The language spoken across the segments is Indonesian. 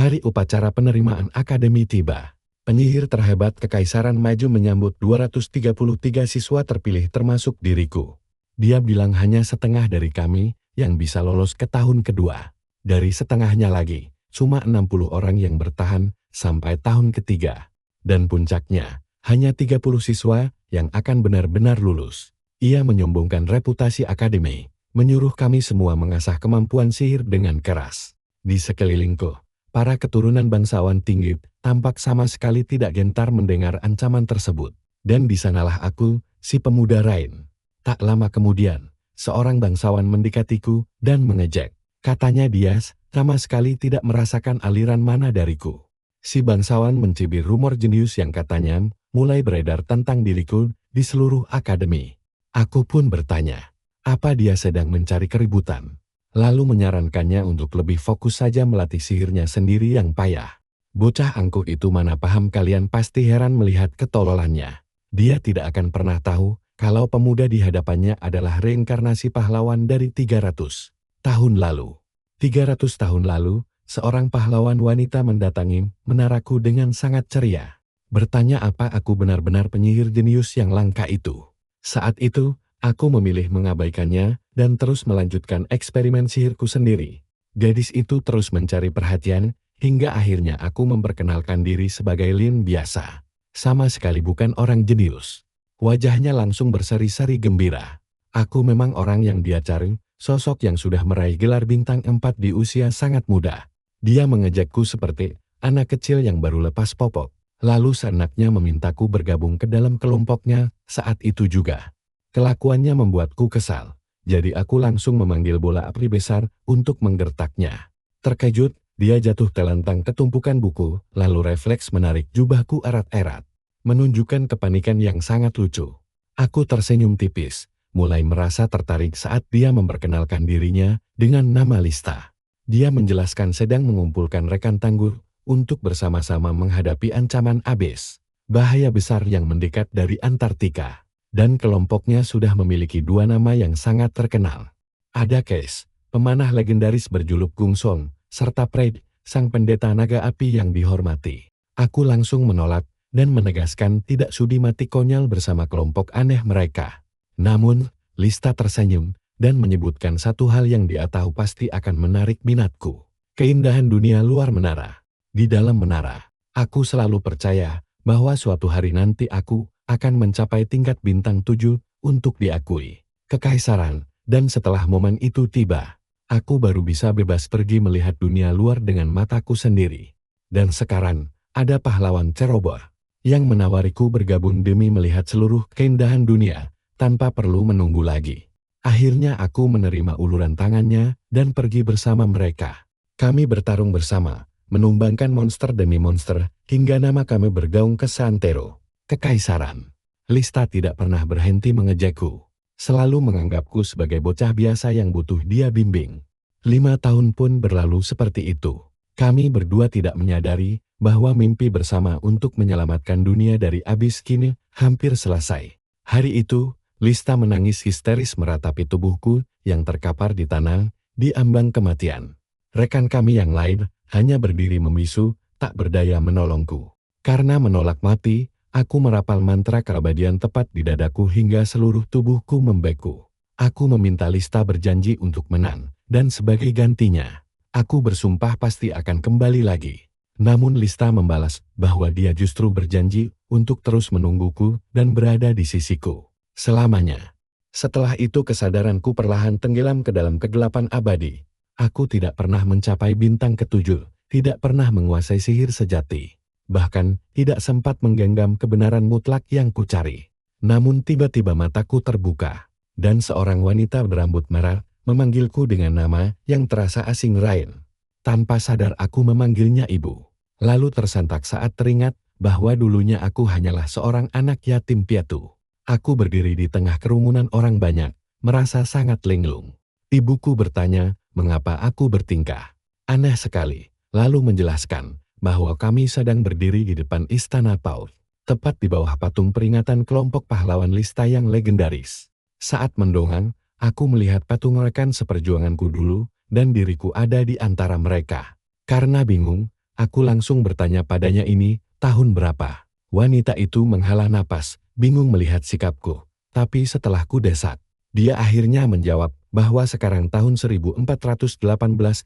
Hari upacara penerimaan akademi tiba. Penyihir terhebat Kekaisaran maju menyambut 233 siswa terpilih termasuk diriku. Dia bilang hanya setengah dari kami yang bisa lolos ke tahun kedua. Dari setengahnya lagi, cuma 60 orang yang bertahan sampai tahun ketiga. Dan puncaknya, hanya 30 siswa yang akan benar-benar lulus. Ia menyombongkan reputasi akademi, menyuruh kami semua mengasah kemampuan sihir dengan keras. Di sekelilingku, para keturunan bangsawan tinggi tampak sama sekali tidak gentar mendengar ancaman tersebut. Dan di sanalah aku, si pemuda Rain. Tak lama kemudian, seorang bangsawan mendekatiku dan mengejek. Katanya dia sama sekali tidak merasakan aliran mana dariku. Si bangsawan mencibir rumor jenius yang katanya mulai beredar tentang diriku di seluruh akademi. Aku pun bertanya, apa dia sedang mencari keributan? Lalu menyarankannya untuk lebih fokus saja melatih sihirnya sendiri yang payah. Bocah angkuh itu mana paham, kalian pasti heran melihat ketololannya. Dia tidak akan pernah tahu kalau pemuda di hadapannya adalah reinkarnasi pahlawan dari 300 tahun lalu. 300 tahun lalu, seorang pahlawan wanita mendatangi menaraku dengan sangat ceria. Bertanya apa aku benar-benar penyihir jenius yang langka itu. Saat itu, aku memilih mengabaikannya dan terus melanjutkan eksperimen sihirku sendiri. Gadis itu terus mencari perhatian, hingga akhirnya aku memperkenalkan diri sebagai Lin biasa. Sama sekali bukan orang jenius. Wajahnya langsung berseri-seri gembira. Aku memang orang yang dia cari, sosok yang sudah meraih gelar bintang 4 di usia sangat muda. Dia mengejakku seperti anak kecil yang baru lepas popok. Lalu seenaknya memintaku bergabung ke dalam kelompoknya saat itu juga. Kelakuannya membuatku kesal. Jadi aku langsung memanggil bola api besar untuk menggertaknya. Terkejut, dia jatuh telentang ke tumpukan buku, lalu refleks menarik jubahku erat-erat. Menunjukkan kepanikan yang sangat lucu. Aku tersenyum tipis, mulai merasa tertarik saat dia memperkenalkan dirinya dengan nama Lista. Dia menjelaskan sedang mengumpulkan rekan tangguh untuk bersama-sama menghadapi ancaman abis, bahaya besar yang mendekat dari Antartika. Dan kelompoknya sudah memiliki 2 nama yang sangat terkenal. Ada Case, pemanah legendaris berjuluk Gungsong, serta Pride, sang pendeta naga api yang dihormati. Aku langsung menolak dan menegaskan tidak sudi mati konyol bersama kelompok aneh mereka. Namun, Lista tersenyum dan menyebutkan satu hal yang dia tahu pasti akan menarik minatku. Keindahan dunia luar menara. Di dalam menara, aku selalu percaya bahwa suatu hari nanti aku akan mencapai tingkat bintang 7 untuk diakui Kekaisaran, dan setelah momen itu tiba, aku baru bisa bebas pergi melihat dunia luar dengan mataku sendiri. Dan sekarang, ada pahlawan ceroboh yang menawariku bergabung demi melihat seluruh keindahan dunia, tanpa perlu menunggu lagi. Akhirnya aku menerima uluran tangannya dan pergi bersama mereka. Kami bertarung bersama, menumbangkan monster demi monster, hingga nama kami bergaung ke Santero, Kekaisaran. Lista tidak pernah berhenti mengejekku, selalu menganggapku sebagai bocah biasa yang butuh dia bimbing. 5 tahun pun berlalu seperti itu. Kami berdua tidak menyadari bahwa mimpi bersama untuk menyelamatkan dunia dari abis kini hampir selesai. Hari itu, Lista menangis histeris meratapi tubuhku yang terkapar di tanah, di ambang kematian. Rekan kami yang lain hanya berdiri membisu, tak berdaya menolongku. Karena menolak mati, aku merapal mantra keabadian tepat di dadaku hingga seluruh tubuhku membeku. Aku meminta Lista berjanji untuk menang, dan sebagai gantinya, aku bersumpah pasti akan kembali lagi. Namun Lista membalas bahwa dia justru berjanji untuk terus menungguku dan berada di sisiku selamanya. Setelah itu kesadaranku perlahan tenggelam ke dalam kegelapan abadi. Aku tidak pernah mencapai bintang ke-7, tidak pernah menguasai sihir sejati. Bahkan, tidak sempat menggenggam kebenaran mutlak yang kucari. Namun tiba-tiba mataku terbuka, dan seorang wanita berambut merah memanggilku dengan nama yang terasa asing, Rain. Tanpa sadar aku memanggilnya ibu. Lalu tersentak saat teringat bahwa dulunya aku hanyalah seorang anak yatim piatu. Aku berdiri di tengah kerumunan orang banyak, merasa sangat linglung. Ibuku bertanya, mengapa aku bertingkah aneh sekali, lalu menjelaskan bahwa kami sedang berdiri di depan Istana Paut, tepat di bawah patung peringatan kelompok pahlawan Lista yang legendaris. Saat mendongeng, aku melihat patung rekan seperjuanganku dulu, dan diriku ada di antara mereka. Karena bingung, Aku langsung bertanya padanya ini, tahun berapa? Wanita itu menghela napas, bingung melihat sikapku. Tapi setelah ku desak, dia akhirnya menjawab bahwa sekarang tahun 1418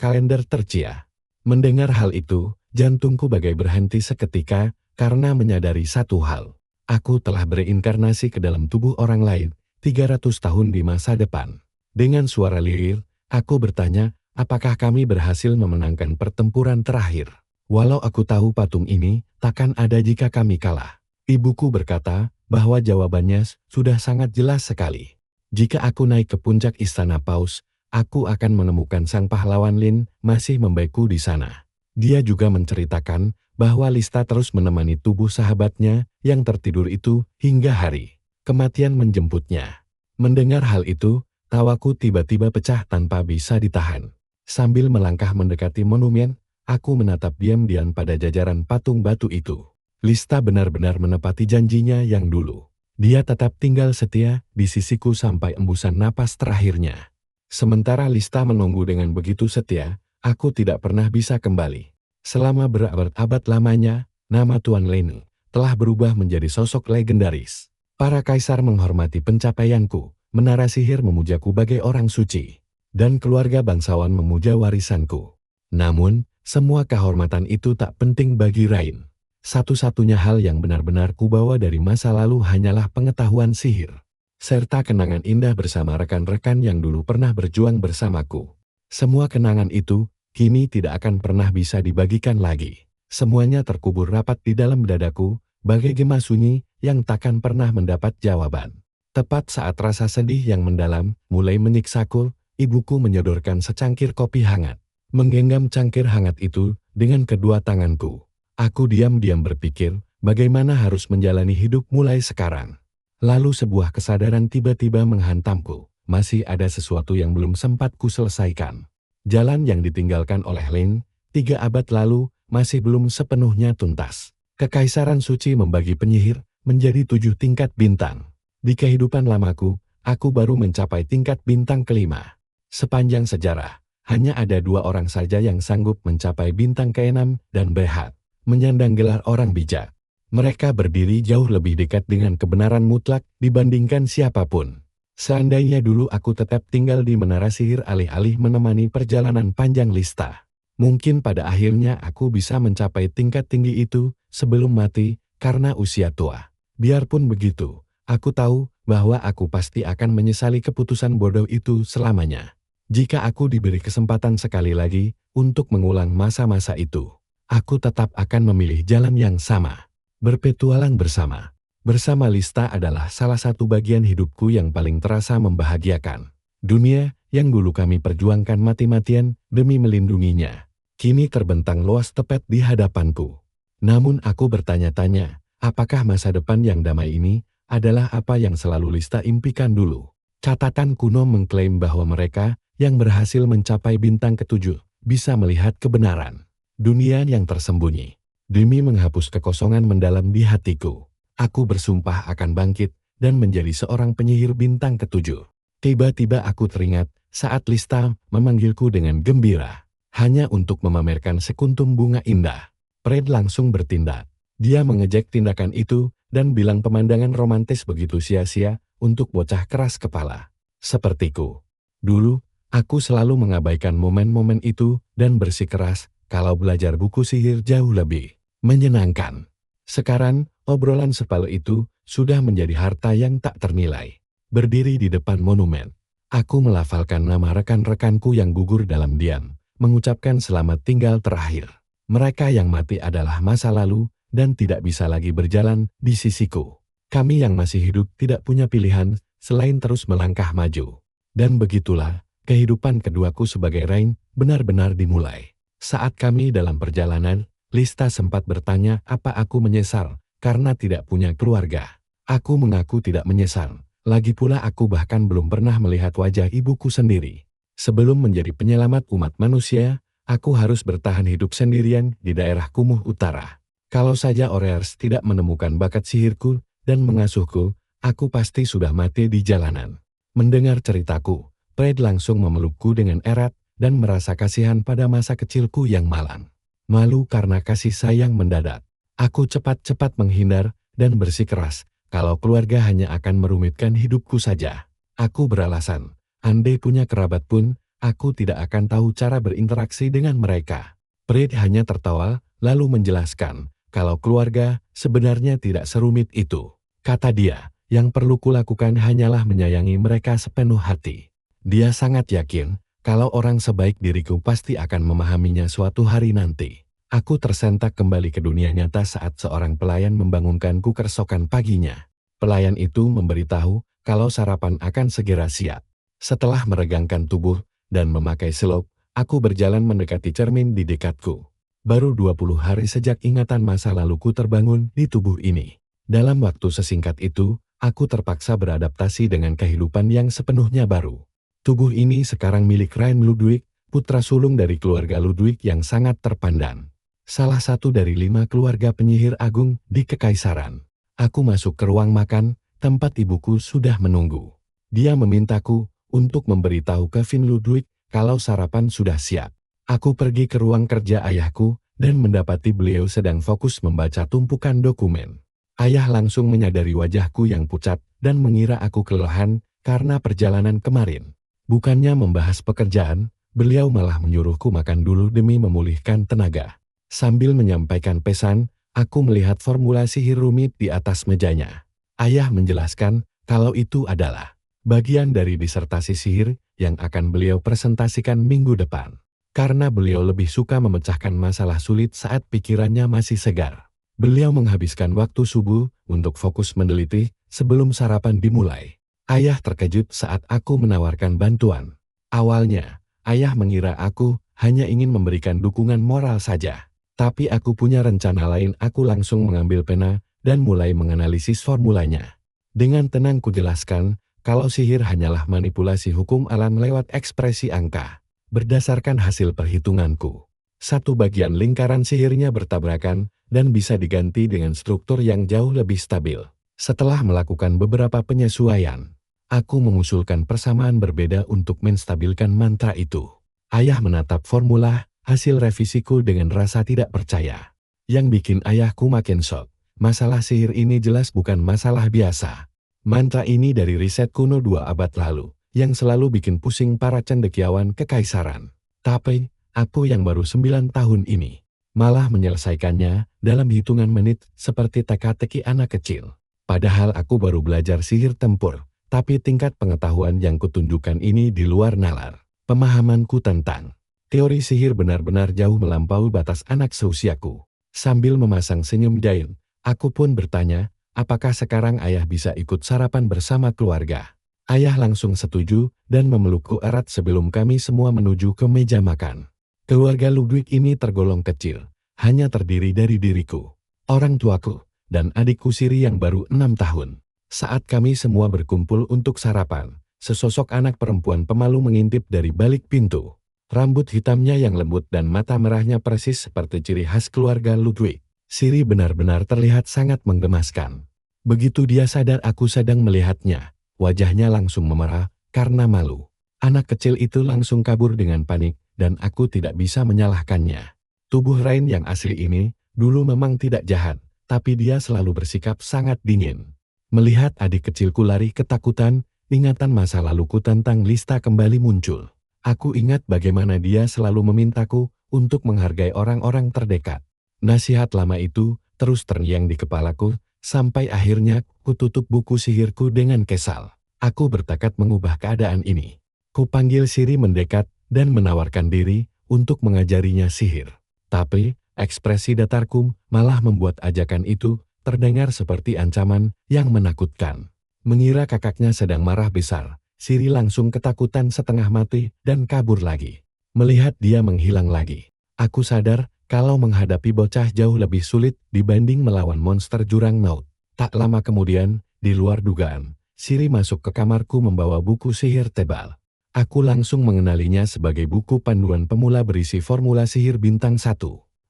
kalender tercia. Mendengar hal itu, jantungku bagai berhenti seketika karena menyadari satu hal. Aku telah bereinkarnasi ke dalam tubuh orang lain 300 tahun di masa depan. Dengan suara lirih, aku bertanya, apakah kami berhasil memenangkan pertempuran terakhir? Walau aku tahu patung ini takkan ada jika kami kalah. Ibuku berkata bahwa jawabannya sudah sangat jelas sekali. Jika aku naik ke puncak istana Paus, aku akan menemukan sang pahlawan Lin masih membaiku di sana. Dia juga menceritakan bahwa Lista terus menemani tubuh sahabatnya yang tertidur itu hingga hari kematian menjemputnya. Mendengar hal itu, tawaku tiba-tiba pecah tanpa bisa ditahan. Sambil melangkah mendekati monumen, aku menatap diam-diam pada jajaran patung batu itu. Lista benar-benar menepati janjinya yang dulu. Dia tetap tinggal setia di sisiku sampai embusan napas terakhirnya. Sementara Lista menunggu dengan begitu setia, aku tidak pernah bisa kembali. Selama berabad-abad lamanya, nama Tuan Lin telah berubah menjadi sosok legendaris. Para kaisar menghormati pencapaianku, menara sihir memujaku bagai orang suci, dan keluarga bangsawan memuja warisanku. Namun, semua kehormatan itu tak penting bagi Rain. Satu-satunya hal yang benar-benar kubawa dari masa lalu hanyalah pengetahuan sihir, serta kenangan indah bersama rekan-rekan yang dulu pernah berjuang bersamaku. Semua kenangan itu, kini tidak akan pernah bisa dibagikan lagi. Semuanya terkubur rapat di dalam dadaku, bagai gema sunyi yang takkan pernah mendapat jawaban. Tepat saat rasa sedih yang mendalam mulai menyiksaku, ibuku menyodorkan secangkir kopi hangat. Menggenggam cangkir hangat itu dengan kedua tanganku. Aku diam-diam berpikir bagaimana harus menjalani hidup mulai sekarang. Lalu sebuah kesadaran tiba-tiba menghantamku. Masih ada sesuatu yang belum sempat ku selesaikan. Jalan yang ditinggalkan oleh Lin 3 abad lalu masih belum sepenuhnya tuntas. Kekaisaran suci membagi penyihir menjadi 7 tingkat bintang. Di kehidupan lamaku, aku baru mencapai tingkat bintang kelima. Sepanjang sejarah, hanya ada 2 orang saja yang sanggup mencapai bintang ke-6 dan berhak menyandang gelar orang bijak. Mereka berdiri jauh lebih dekat dengan kebenaran mutlak dibandingkan siapapun. Seandainya dulu aku tetap tinggal di menara sihir alih-alih menemani perjalanan panjang Lista, mungkin pada akhirnya aku bisa mencapai tingkat tinggi itu sebelum mati karena usia tua. Biarpun begitu, aku tahu bahwa aku pasti akan menyesali keputusan bodoh itu selamanya. Jika aku diberi kesempatan sekali lagi untuk mengulang masa-masa itu, aku tetap akan memilih jalan yang sama. Berpetualang bersama. Bersama Lista adalah salah satu bagian hidupku yang paling terasa membahagiakan. Dunia yang dulu kami perjuangkan mati-matian demi melindunginya, kini terbentang luas tepat di hadapanku. Namun aku bertanya-tanya, apakah masa depan yang damai ini adalah apa yang selalu Lista impikan dulu? Catatan kuno mengklaim bahwa mereka yang berhasil mencapai bintang ke-7 bisa melihat kebenaran dunia yang tersembunyi. Demi menghapus kekosongan mendalam di hatiku, aku bersumpah akan bangkit dan menjadi seorang penyihir bintang ke-7. Tiba-tiba aku teringat saat Lista memanggilku dengan gembira, hanya untuk memamerkan sekuntum bunga indah. Fred langsung bertindak. Dia mengejek tindakan itu dan bilang pemandangan romantis begitu sia-sia untuk bocah keras kepala sepertiku. Dulu, aku selalu mengabaikan momen-momen itu dan bersikeras kalau belajar buku sihir jauh lebih menyenangkan. Sekarang, obrolan sepele itu sudah menjadi harta yang tak ternilai. Berdiri di depan monumen, aku melafalkan nama rekan-rekanku yang gugur dalam diam, mengucapkan selamat tinggal terakhir. Mereka yang mati adalah masa lalu dan tidak bisa lagi berjalan di sisiku. Kami yang masih hidup tidak punya pilihan selain terus melangkah maju. Dan begitulah, kehidupan keduaku sebagai Rain benar-benar dimulai. Saat kami dalam perjalanan, Lista sempat bertanya apa aku menyesal karena tidak punya keluarga. Aku mengaku tidak menyesal. Lagi pula aku bahkan belum pernah melihat wajah ibuku sendiri. Sebelum menjadi penyelamat umat manusia, aku harus bertahan hidup sendirian di daerah Kumuh Utara. Kalau saja Orears tidak menemukan bakat sihirku dan mengasuhku, aku pasti sudah mati di jalanan. Mendengar ceritaku, Fred langsung memelukku dengan erat dan merasa kasihan pada masa kecilku yang malang. Malu karena kasih sayang mendadak. Aku cepat-cepat menghindar dan bersikeras kalau keluarga hanya akan merumitkan hidupku saja. Aku beralasan, andai punya kerabat pun, aku tidak akan tahu cara berinteraksi dengan mereka. Prit hanya tertawa, lalu menjelaskan, kalau keluarga sebenarnya tidak serumit itu. Kata dia, yang perlu kulakukan hanyalah menyayangi mereka sepenuh hati. Dia sangat yakin, kalau orang sebaik diriku pasti akan memahaminya suatu hari nanti. Aku tersentak kembali ke dunia nyata saat seorang pelayan membangunkanku keesokan paginya. Pelayan itu memberitahu kalau sarapan akan segera siap. Setelah meregangkan tubuh dan memakai selop, aku berjalan mendekati cermin di dekatku. Baru 20 hari sejak ingatan masa laluku terbangun di tubuh ini. Dalam waktu sesingkat itu, aku terpaksa beradaptasi dengan kehidupan yang sepenuhnya baru. Tubuh ini sekarang milik Rain Ludwig, putra sulung dari keluarga Ludwig yang sangat terpandang. Salah satu dari 5 keluarga penyihir agung di Kekaisaran. Aku masuk ke ruang makan, tempat ibuku sudah menunggu. Dia memintaku untuk memberitahu Kevin Ludwig kalau sarapan sudah siap. Aku pergi ke ruang kerja ayahku dan mendapati beliau sedang fokus membaca tumpukan dokumen. Ayah langsung menyadari wajahku yang pucat dan mengira aku kelelahan karena perjalanan kemarin. Bukannya membahas pekerjaan, beliau malah menyuruhku makan dulu demi memulihkan tenaga. Sambil menyampaikan pesan, aku melihat formula sihir rumit di atas mejanya. Ayah menjelaskan kalau itu adalah bagian dari disertasi sihir yang akan beliau presentasikan minggu depan. Karena beliau lebih suka memecahkan masalah sulit saat pikirannya masih segar. Beliau menghabiskan waktu subuh untuk fokus meneliti sebelum sarapan dimulai. Ayah terkejut saat aku menawarkan bantuan. Awalnya, ayah mengira aku hanya ingin memberikan dukungan moral saja. Tapi aku punya rencana lain. Aku langsung mengambil pena dan mulai menganalisis formulanya. Dengan tenang kujelaskan, kalau sihir hanyalah manipulasi hukum alam lewat ekspresi angka. Berdasarkan hasil perhitunganku, satu bagian lingkaran sihirnya bertabrakan dan bisa diganti dengan struktur yang jauh lebih stabil. Setelah melakukan beberapa penyesuaian, aku mengusulkan persamaan berbeda untuk menstabilkan mantra itu. Ayah menatap formula hasil revisiku dengan rasa tidak percaya. Yang bikin ayahku makin shock, masalah sihir ini jelas bukan masalah biasa. Mantra ini dari riset kuno 2 abad lalu, yang selalu bikin pusing para cendekiawan kekaisaran. Tapi, aku yang baru 9 tahun ini, malah menyelesaikannya dalam hitungan menit seperti teka-teki anak kecil. Padahal aku baru belajar sihir tempur, tapi tingkat pengetahuan yang kutunjukkan ini di luar nalar. Pemahamanku tentang teori sihir benar-benar jauh melampaui batas anak seusiaku. Sambil memasang senyum jail, aku pun bertanya, apakah sekarang ayah bisa ikut sarapan bersama keluarga? Ayah langsung setuju dan memelukku erat sebelum kami semua menuju ke meja makan. Keluarga Ludwig ini tergolong kecil, hanya terdiri dari diriku, orang tuaku, dan adikku Siri yang baru 6 tahun. Saat kami semua berkumpul untuk sarapan, sesosok anak perempuan pemalu mengintip dari balik pintu. Rambut hitamnya yang lembut dan mata merahnya persis seperti ciri khas keluarga Ludwig. Siri benar-benar terlihat sangat menggemaskan. Begitu dia sadar aku sedang melihatnya, wajahnya langsung memerah karena malu. Anak kecil itu langsung kabur dengan panik dan aku tidak bisa menyalahkannya. Tubuh Rain yang asli ini dulu memang tidak jahat, tapi dia selalu bersikap sangat dingin. Melihat adik kecilku lari ketakutan, ingatan masa laluku tentang Lista kembali muncul. Aku ingat bagaimana dia selalu memintaku untuk menghargai orang-orang terdekat. Nasihat lama itu terus terngiang di kepalaku, sampai akhirnya kututup buku sihirku dengan kesal. Aku bertekad mengubah keadaan ini. Kupanggil Siri mendekat dan menawarkan diri untuk mengajarinya sihir. Tapi, ekspresi datarku malah membuat ajakan itu terdengar seperti ancaman yang menakutkan. Mengira kakaknya sedang marah besar, Siri langsung ketakutan setengah mati dan kabur lagi. Melihat dia menghilang lagi, aku sadar kalau menghadapi bocah jauh lebih sulit dibanding melawan monster jurang maut. Tak lama kemudian, di luar dugaan, Siri masuk ke kamarku membawa buku sihir tebal. Aku langsung mengenalinya sebagai buku panduan pemula berisi formula sihir bintang 1.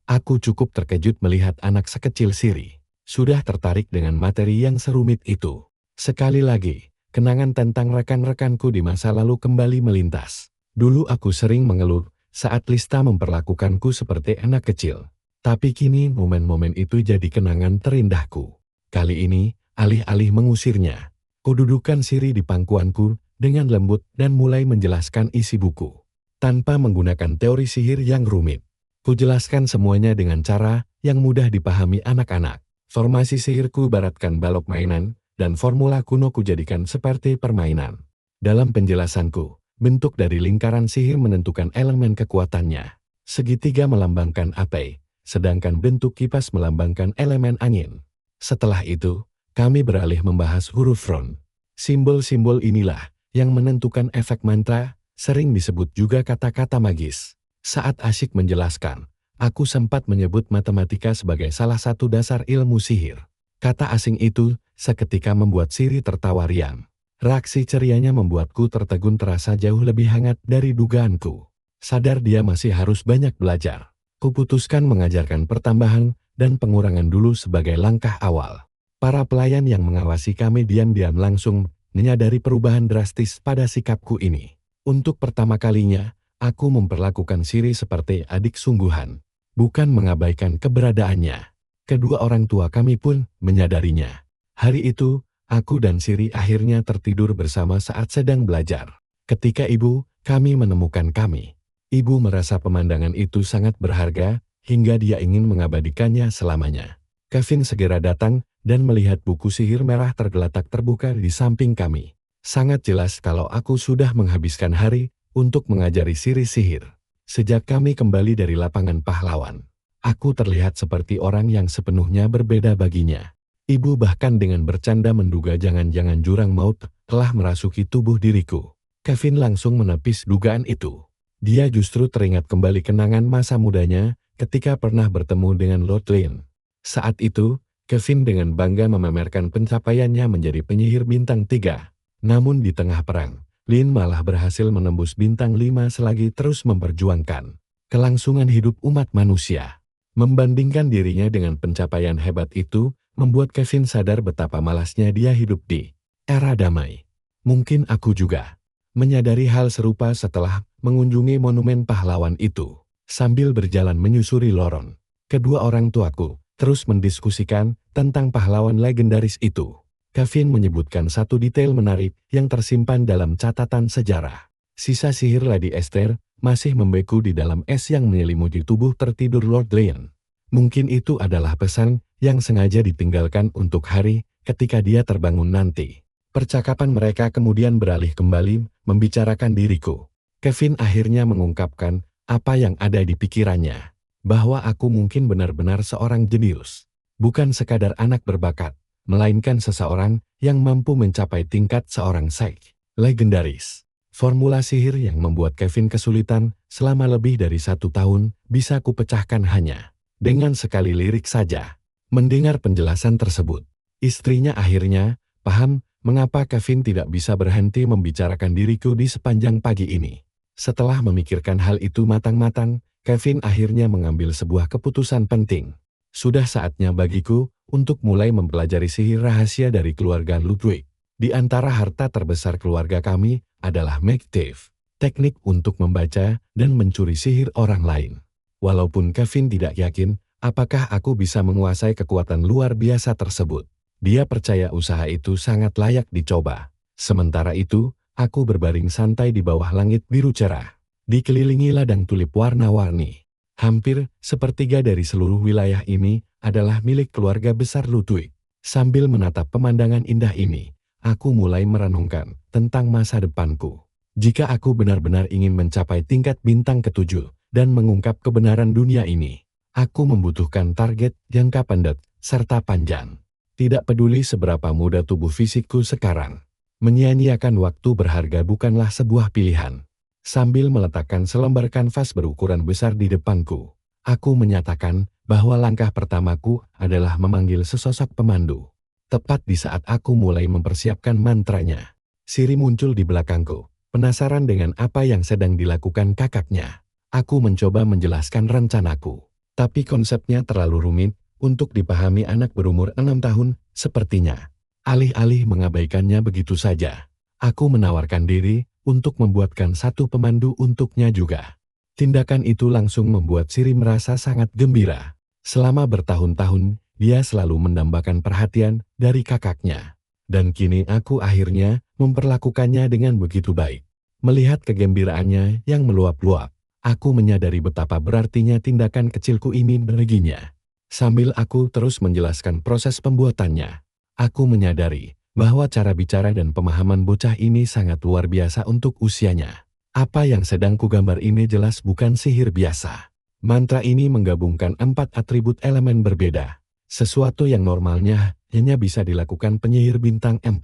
Aku cukup terkejut melihat anak sekecil Siri sudah tertarik dengan materi yang serumit itu. Sekali lagi, kenangan tentang rekan-rekanku di masa lalu kembali melintas. Dulu aku sering mengeluh saat Lista memperlakukanku seperti anak kecil. Tapi kini momen-momen itu jadi kenangan terindahku. Kali ini, alih-alih mengusirnya, kududukan Siri di pangkuanku dengan lembut dan mulai menjelaskan isi buku. Tanpa menggunakan teori sihir yang rumit, kujelaskan semuanya dengan cara yang mudah dipahami anak-anak. Formasi sihirku baratkan balok mainan, dan formula kuno kujadikan seperti permainan. Dalam penjelasanku, bentuk dari lingkaran sihir menentukan elemen kekuatannya. Segitiga melambangkan api, sedangkan bentuk kipas melambangkan elemen angin. Setelah itu, kami beralih membahas huruf ron. Simbol-simbol inilah yang menentukan efek mantra, sering disebut juga kata-kata magis. Saat asyik menjelaskan, aku sempat menyebut matematika sebagai salah satu dasar ilmu sihir. Kata asing itu seketika membuat Siri tertawa riang. Reaksi cerianya membuatku tertegun terasa jauh lebih hangat dari dugaanku. Sadar dia masih harus banyak belajar, kuputuskan mengajarkan pertambahan dan pengurangan dulu sebagai langkah awal. Para pelayan yang mengawasi kami diam-diam langsung menyadari perubahan drastis pada sikapku ini. Untuk pertama kalinya, aku memperlakukan Siri seperti adik sungguhan, bukan mengabaikan keberadaannya. Kedua orang tua kami pun menyadarinya. Hari itu, aku dan Siri akhirnya tertidur bersama saat sedang belajar. Ketika kami menemukan kami. Ibu merasa pemandangan itu sangat berharga, hingga dia ingin mengabadikannya selamanya. Kevin segera datang dan melihat buku sihir merah tergeletak terbuka di samping kami. Sangat jelas kalau aku sudah menghabiskan hari untuk mengajari Siri sihir. Sejak kami kembali dari lapangan pahlawan, aku terlihat seperti orang yang sepenuhnya berbeda baginya. Ibu bahkan dengan bercanda menduga jangan-jangan jurang maut telah merasuki tubuh diriku. Kevin langsung menepis dugaan itu. Dia justru teringat kembali kenangan masa mudanya ketika pernah bertemu dengan Lord Lin. Saat itu, Kevin dengan bangga memamerkan pencapaiannya menjadi penyihir bintang 3. Namun di tengah perang, Lin malah berhasil menembus bintang 5 selagi terus memperjuangkan kelangsungan hidup umat manusia. Membandingkan dirinya dengan pencapaian hebat itu, membuat Kevin sadar betapa malasnya dia hidup di era damai. Mungkin aku juga menyadari hal serupa setelah mengunjungi monumen pahlawan itu. Sambil berjalan menyusuri lorong, kedua orang tuaku terus mendiskusikan tentang pahlawan legendaris itu. Kevin menyebutkan satu detail menarik yang tersimpan dalam catatan sejarah. Sisa sihir Lady Esther masih membeku di dalam es yang menyelimuti tubuh tertidur Lord Lin. Mungkin itu adalah pesan yang sengaja ditinggalkan untuk hari ketika dia terbangun nanti. Percakapan mereka kemudian beralih kembali membicarakan diriku. Kevin akhirnya mengungkapkan apa yang ada di pikirannya, bahwa aku mungkin benar-benar seorang jenius. Bukan sekadar anak berbakat, melainkan seseorang yang mampu mencapai tingkat seorang sheikh legendaris. Formula sihir yang membuat Kevin kesulitan selama lebih dari 1 tahun bisa kupecahkan hanya dengan sekali lirik saja. Mendengar penjelasan tersebut, istrinya akhirnya paham mengapa Kevin tidak bisa berhenti membicarakan diriku di sepanjang pagi ini. Setelah memikirkan hal itu matang-matang, Kevin akhirnya mengambil sebuah keputusan penting. Sudah saatnya bagiku untuk mulai mempelajari sihir rahasia dari keluarga Ludwig. Di antara harta terbesar keluarga kami adalah Megtave, teknik untuk membaca dan mencuri sihir orang lain. Walaupun Kevin tidak yakin apakah aku bisa menguasai kekuatan luar biasa tersebut, dia percaya usaha itu sangat layak dicoba. Sementara itu, aku berbaring santai di bawah langit biru cerah, dikelilingi ladang tulip warna-warni. Hampir sepertiga dari seluruh wilayah ini adalah milik keluarga besar Ludwig. Sambil menatap pemandangan indah ini, aku mulai merenungkan tentang masa depanku. Jika aku benar-benar ingin mencapai tingkat bintang ke-7 dan mengungkap kebenaran dunia ini, aku membutuhkan target jangka pendek serta panjang. Tidak peduli seberapa muda tubuh fisikku sekarang, menyia-nyiakan waktu berharga bukanlah sebuah pilihan. Sambil meletakkan selembar kanvas berukuran besar di depanku, aku menyatakan bahwa langkah pertamaku adalah memanggil sesosok pemandu. Tepat di saat aku mulai mempersiapkan mantranya, Siri muncul di belakangku, penasaran dengan apa yang sedang dilakukan kakaknya. Aku mencoba menjelaskan rencanaku, tapi konsepnya terlalu rumit untuk dipahami anak berumur 6 tahun sepertinya. Alih-alih mengabaikannya begitu saja, aku menawarkan diri untuk membuatkan satu pemandu untuknya juga. Tindakan itu langsung membuat Siri merasa sangat gembira. Selama bertahun-tahun, dia selalu mendambakan perhatian dari kakaknya. Dan kini aku akhirnya memperlakukannya dengan begitu baik. Melihat kegembiraannya yang meluap-luap, aku menyadari betapa berartinya tindakan kecilku ini baginya. Sambil aku terus menjelaskan proses pembuatannya, aku menyadari bahwa cara bicara dan pemahaman bocah ini sangat luar biasa untuk usianya. Apa yang sedang kugambar ini jelas bukan sihir biasa. Mantra ini menggabungkan 4 atribut elemen berbeda. Sesuatu yang normalnya hanya bisa dilakukan penyihir bintang 4.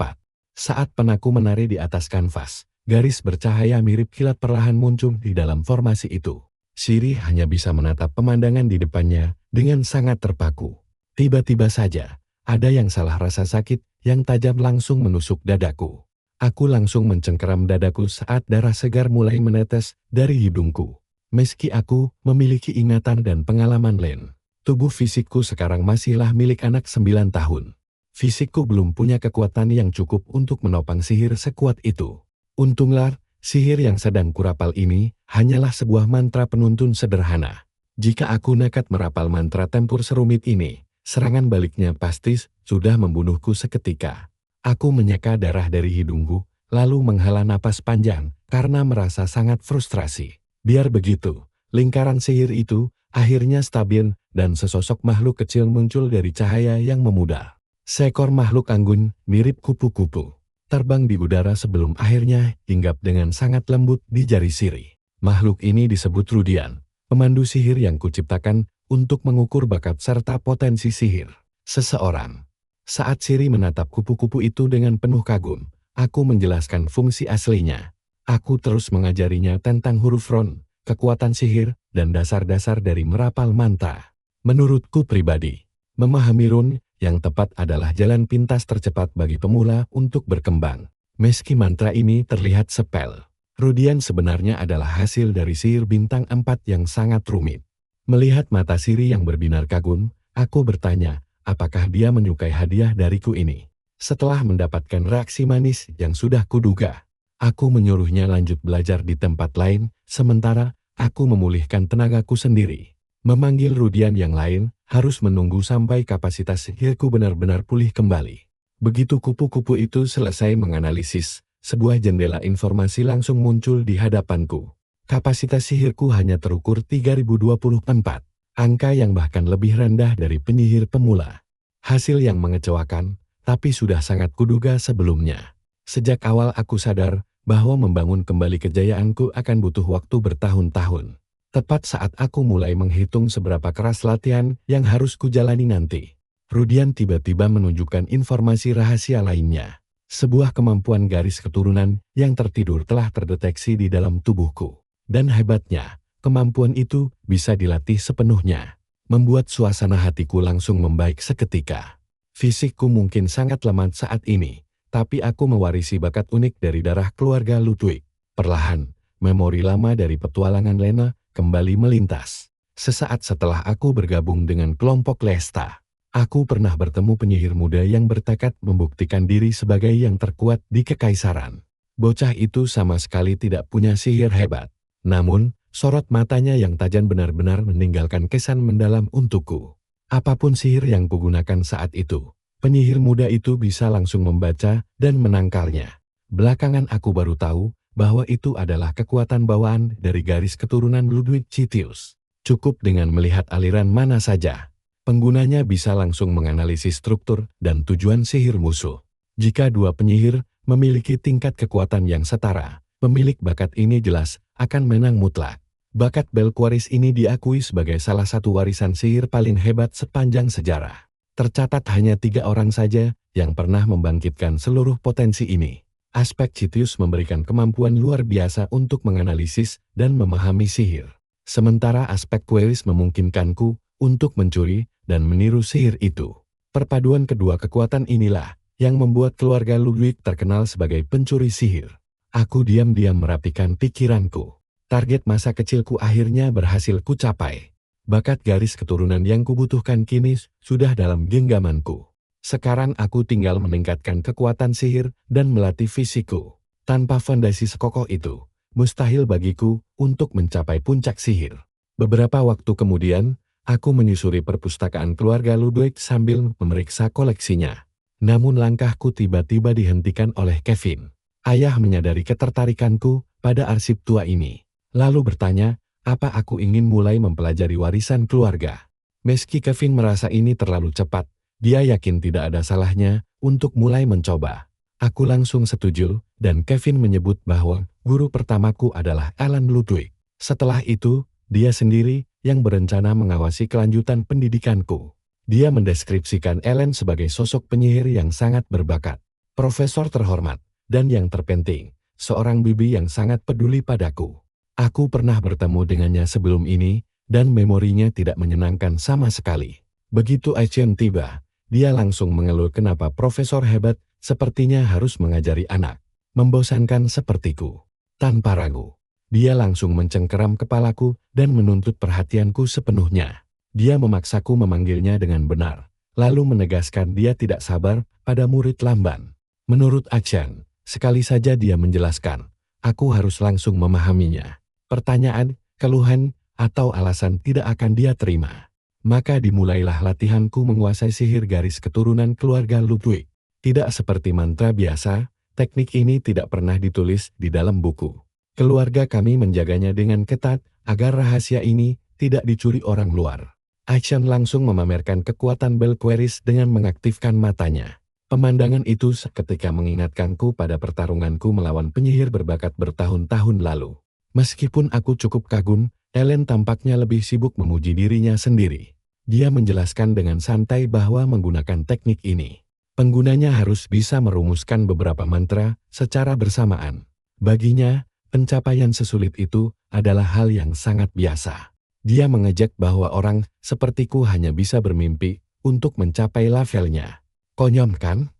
Saat penaku menari di atas kanvas, garis bercahaya mirip kilat perlahan muncul di dalam formasi itu. Siri hanya bisa menatap pemandangan di depannya dengan sangat terpaku. Tiba-tiba saja, ada yang salah rasa sakit yang tajam langsung menusuk dadaku. Aku langsung mencengkeram dadaku saat darah segar mulai menetes dari hidungku. Meski aku memiliki ingatan dan pengalaman lain, tubuh fisikku sekarang masihlah milik anak 9 tahun. Fisikku belum punya kekuatan yang cukup untuk menopang sihir sekuat itu. Untunglah, sihir yang sedang kurapal ini hanyalah sebuah mantra penuntun sederhana. Jika aku nekat merapal mantra tempur serumit ini, serangan baliknya pasti sudah membunuhku seketika. Aku menyeka darah dari hidungku, lalu menghela napas panjang karena merasa sangat frustrasi. Biar begitu, lingkaran sihir itu akhirnya stabil dan sesosok makhluk kecil muncul dari cahaya yang memudar. Seekor makhluk anggun mirip kupu-kupu, terbang di udara sebelum akhirnya hinggap dengan sangat lembut di jari Siri. Makhluk ini disebut Rudian, pemandu sihir yang kuciptakan untuk mengukur bakat serta potensi sihir seseorang. Saat Siri menatap kupu-kupu itu dengan penuh kagum, aku menjelaskan fungsi aslinya. Aku terus mengajarinya tentang huruf Ron, kekuatan sihir, dan dasar-dasar dari merapal mantra. Menurutku pribadi, memahami Run yang tepat adalah jalan pintas tercepat bagi pemula untuk berkembang. Meski mantra ini terlihat sepele, Rudian sebenarnya adalah hasil dari sihir bintang 4 yang sangat rumit. Melihat mata Siri yang berbinar kagum, aku bertanya, apakah dia menyukai hadiah dariku ini? Setelah mendapatkan reaksi manis yang sudah kuduga, aku menyuruhnya lanjut belajar di tempat lain, sementara aku memulihkan tenagaku sendiri. Memanggil Rudian yang lain harus menunggu sampai kapasitas sihirku benar-benar pulih kembali. Begitu kupu-kupu itu selesai menganalisis, sebuah jendela informasi langsung muncul di hadapanku. Kapasitas sihirku hanya terukur 3024, angka yang bahkan lebih rendah dari penyihir pemula. Hasil yang mengecewakan, tapi sudah sangat kuduga sebelumnya. Sejak awal aku sadar bahwa membangun kembali kejayaanku akan butuh waktu bertahun-tahun. Tepat saat aku mulai menghitung seberapa keras latihan yang harus kujalani nanti, Rudian tiba-tiba menunjukkan informasi rahasia lainnya. Sebuah kemampuan garis keturunan yang tertidur telah terdeteksi di dalam tubuhku. Dan hebatnya, kemampuan itu bisa dilatih sepenuhnya, membuat suasana hatiku langsung membaik seketika. Fisikku mungkin sangat lemah saat ini, tapi aku mewarisi bakat unik dari darah keluarga Ludwig. Perlahan, memori lama dari petualangan Lena kembali melintas. Sesaat setelah aku bergabung dengan kelompok Lesta, aku pernah bertemu penyihir muda yang bertekad membuktikan diri sebagai yang terkuat di Kekaisaran. Bocah itu sama sekali tidak punya sihir hebat. Namun, sorot matanya yang tajam benar-benar meninggalkan kesan mendalam untukku. Apapun sihir yang kugunakan saat itu, penyihir muda itu bisa langsung membaca dan menangkalnya. Belakangan aku baru tahu bahwa itu adalah kekuatan bawaan dari garis keturunan Ludwig Citius. Cukup dengan melihat aliran mana saja, penggunanya bisa langsung menganalisis struktur dan tujuan sihir musuh. Jika dua penyihir memiliki tingkat kekuatan yang setara, pemilik bakat ini jelas akan menang mutlak. Bakat Belquaris ini diakui sebagai salah satu warisan sihir paling hebat sepanjang sejarah. Tercatat hanya 3 orang saja yang pernah membangkitkan seluruh potensi ini. Aspek Citius memberikan kemampuan luar biasa untuk menganalisis dan memahami sihir. Sementara aspek Quelis memungkinkanku untuk mencuri dan meniru sihir itu. Perpaduan kedua kekuatan inilah yang membuat keluarga Ludwig terkenal sebagai pencuri sihir. Aku diam-diam merapikan pikiranku. Target masa kecilku akhirnya berhasil kucapai. Bakat garis keturunan yang kubutuhkan kini sudah dalam genggamanku. Sekarang aku tinggal meningkatkan kekuatan sihir dan melatih fisikku. Tanpa fondasi sekokoh itu, mustahil bagiku untuk mencapai puncak sihir. Beberapa waktu kemudian, aku menyusuri perpustakaan keluarga Ludwig sambil memeriksa koleksinya. Namun langkahku tiba-tiba dihentikan oleh Kevin. Ayah menyadari ketertarikanku pada arsip tua ini. Lalu bertanya, apa aku ingin mulai mempelajari warisan keluarga. Meski Kevin merasa ini terlalu cepat, dia yakin tidak ada salahnya untuk mulai mencoba. Aku langsung setuju, dan Kevin menyebut bahwa guru pertamaku adalah Alan Ludwig. Setelah itu, dia sendiri yang berencana mengawasi kelanjutan pendidikanku. Dia mendeskripsikan Ellen sebagai sosok penyihir yang sangat berbakat, profesor terhormat, dan yang terpenting, seorang bibi yang sangat peduli padaku. Aku pernah bertemu dengannya sebelum ini, dan memorinya tidak menyenangkan sama sekali. Begitu Aichen tiba, dia langsung mengeluh kenapa profesor hebat sepertinya harus mengajari anak membosankan sepertiku. Tanpa ragu, dia langsung mencengkeram kepalaku dan menuntut perhatianku sepenuhnya. Dia memaksaku memanggilnya dengan benar, lalu menegaskan dia tidak sabar pada murid lamban. Menurut Aichen, sekali saja dia menjelaskan, aku harus langsung memahaminya. Pertanyaan, keluhan, atau alasan tidak akan dia terima. Maka dimulailah latihanku menguasai sihir garis keturunan keluarga Ludwig. Tidak seperti mantra biasa, teknik ini tidak pernah ditulis di dalam buku. Keluarga kami menjaganya dengan ketat agar rahasia ini tidak dicuri orang luar. Aichen langsung memamerkan kekuatan Belqueris dengan mengaktifkan matanya. Pemandangan itu seketika mengingatkanku pada pertarunganku melawan penyihir berbakat bertahun-tahun lalu. Meskipun aku cukup kagum, Ellen tampaknya lebih sibuk memuji dirinya sendiri. Dia menjelaskan dengan santai bahwa menggunakan teknik ini, penggunanya harus bisa merumuskan beberapa mantra secara bersamaan. Baginya, pencapaian sesulit itu adalah hal yang sangat biasa. Dia mengejek bahwa orang sepertiku hanya bisa bermimpi untuk mencapai levelnya. Konyol kan?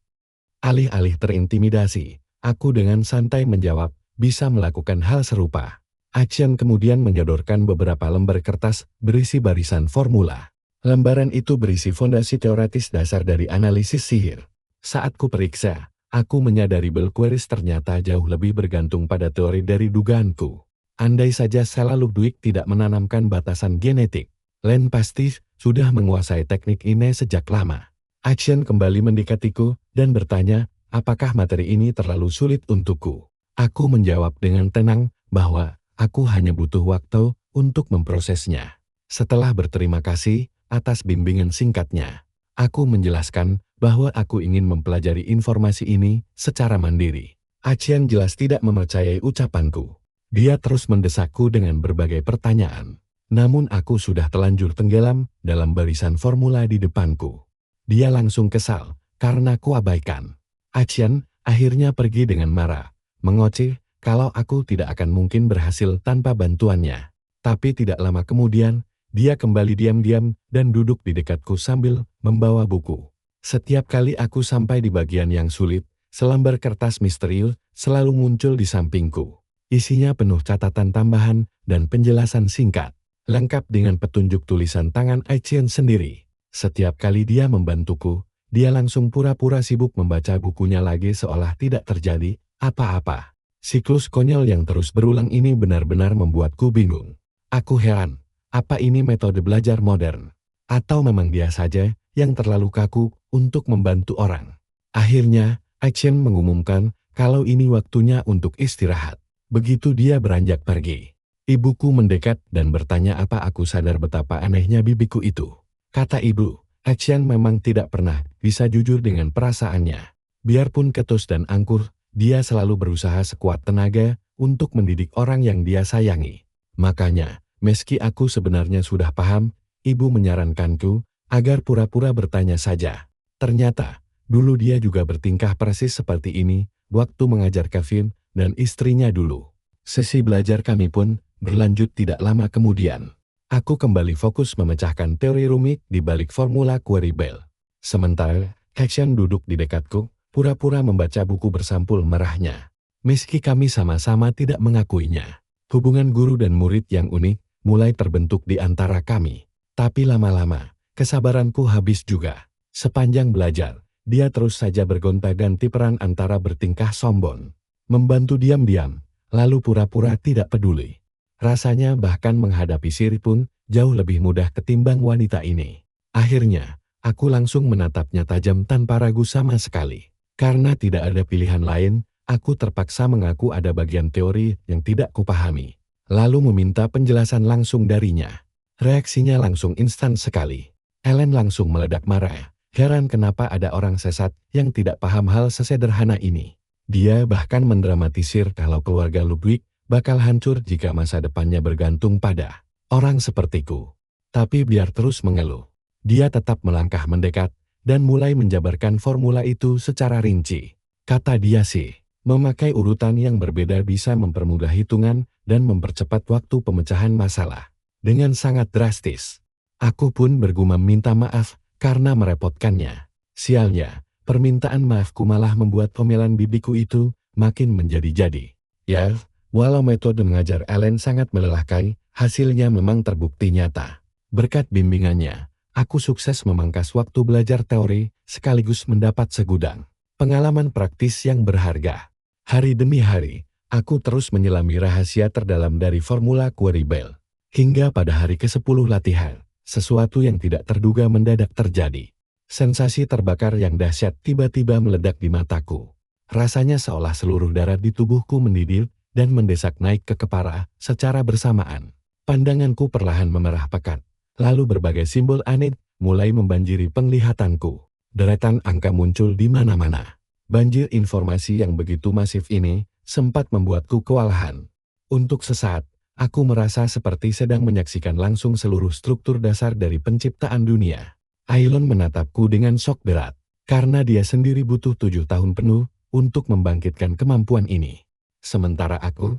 Alih-alih terintimidasi, aku dengan santai menjawab, bisa melakukan hal serupa. Aichen kemudian menyodorkan beberapa lembar kertas berisi barisan formula. Lembaran itu berisi fondasi teoritis dasar dari analisis sihir. Saat ku periksa, aku menyadari Belqueris ternyata jauh lebih bergantung pada teori dari dugaanku. Andai saja Sela Ludwig tidak menanamkan batasan genetik, Len pasti sudah menguasai teknik ini sejak lama. Aichen kembali mendekatiku dan bertanya, apakah materi ini terlalu sulit untukku? Aku menjawab dengan tenang bahwa aku hanya butuh waktu untuk memprosesnya. Setelah berterima kasih atas bimbingan singkatnya, aku menjelaskan bahwa aku ingin mempelajari informasi ini secara mandiri. Aichen jelas tidak mempercayai ucapanku. Dia terus mendesakku dengan berbagai pertanyaan. Namun aku sudah telanjur tenggelam dalam barisan formula di depanku. Dia langsung kesal karena kuabaikan. Aichen akhirnya pergi dengan marah, mengoceh kalau aku tidak akan mungkin berhasil tanpa bantuannya. Tapi tidak lama kemudian, dia kembali diam-diam dan duduk di dekatku sambil membawa buku. Setiap kali aku sampai di bagian yang sulit, selembar kertas misterius selalu muncul di sampingku. Isinya penuh catatan tambahan dan penjelasan singkat, lengkap dengan petunjuk tulisan tangan Aichen sendiri. Setiap kali dia membantuku, dia langsung pura-pura sibuk membaca bukunya lagi seolah tidak terjadi apa-apa. Siklus konyol yang terus berulang ini benar-benar membuatku bingung. Aku heran, apa ini metode belajar modern? Atau memang dia saja yang terlalu kaku untuk membantu orang? Akhirnya, Aichen mengumumkan kalau ini waktunya untuk istirahat. Begitu dia beranjak pergi, ibuku mendekat dan bertanya apa aku sadar betapa anehnya bibiku itu. Kata ibu, Aichen memang tidak pernah bisa jujur dengan perasaannya. Biarpun ketus dan angkur, dia selalu berusaha sekuat tenaga untuk mendidik orang yang dia sayangi. Makanya, meski aku sebenarnya sudah paham, ibu menyarankanku agar pura-pura bertanya saja. Ternyata, dulu dia juga bertingkah persis seperti ini waktu mengajar Kevin dan istrinya dulu. Sesi belajar kami pun berlanjut tidak lama kemudian. Aku kembali fokus memecahkan teori rumit di balik formula query Bell. Sementara, Aichen duduk di dekatku, pura-pura membaca buku bersampul merahnya. Meski kami sama-sama tidak mengakuinya, hubungan guru dan murid yang unik mulai terbentuk di antara kami. Tapi lama-lama, kesabaranku habis juga. Sepanjang belajar, dia terus saja bergonta-ganti peran antara bertingkah sombong, membantu diam-diam, lalu pura-pura tidak peduli. Rasanya bahkan menghadapi Siri pun jauh lebih mudah ketimbang wanita ini. Akhirnya, aku langsung menatapnya tajam tanpa ragu sama sekali. Karena tidak ada pilihan lain, aku terpaksa mengaku ada bagian teori yang tidak kupahami. Lalu meminta penjelasan langsung darinya. Reaksinya langsung instan sekali. Ellen langsung meledak marah. Heran kenapa ada orang sesat yang tidak paham hal sesederhana ini. Dia bahkan mendramatisir kalau keluarga Ludwig bakal hancur jika masa depannya bergantung pada orang sepertiku. Tapi biar terus mengeluh. Dia tetap melangkah mendekat dan mulai menjabarkan formula itu secara rinci. Kata dia sih, memakai urutan yang berbeda bisa mempermudah hitungan dan mempercepat waktu pemecahan masalah. Dengan sangat drastis. Aku pun bergumam minta maaf karena merepotkannya. Sialnya, permintaan maafku malah membuat omelan bibiku itu makin menjadi-jadi. Ya, walau metode mengajar Ellen sangat melelahkan, hasilnya memang terbukti nyata. Berkat bimbingannya, aku sukses memangkas waktu belajar teori sekaligus mendapat segudang pengalaman praktis yang berharga. Hari demi hari, aku terus menyelami rahasia terdalam dari formula query Bell. Hingga pada hari ke-10 latihan, sesuatu yang tidak terduga mendadak terjadi. Sensasi terbakar yang dahsyat tiba-tiba meledak di mataku. Rasanya seolah seluruh darah di tubuhku mendidih dan mendesak naik ke kepala secara bersamaan. Pandanganku perlahan memerah pekat. Lalu berbagai simbol aneh mulai membanjiri penglihatanku. Deretan angka muncul di mana-mana. Banjir informasi yang begitu masif ini sempat membuatku kewalahan. Untuk sesaat, aku merasa seperti sedang menyaksikan langsung seluruh struktur dasar dari penciptaan dunia. Ailon menatapku dengan shock berat, karena dia sendiri butuh 7 tahun penuh untuk membangkitkan kemampuan ini. Sementara aku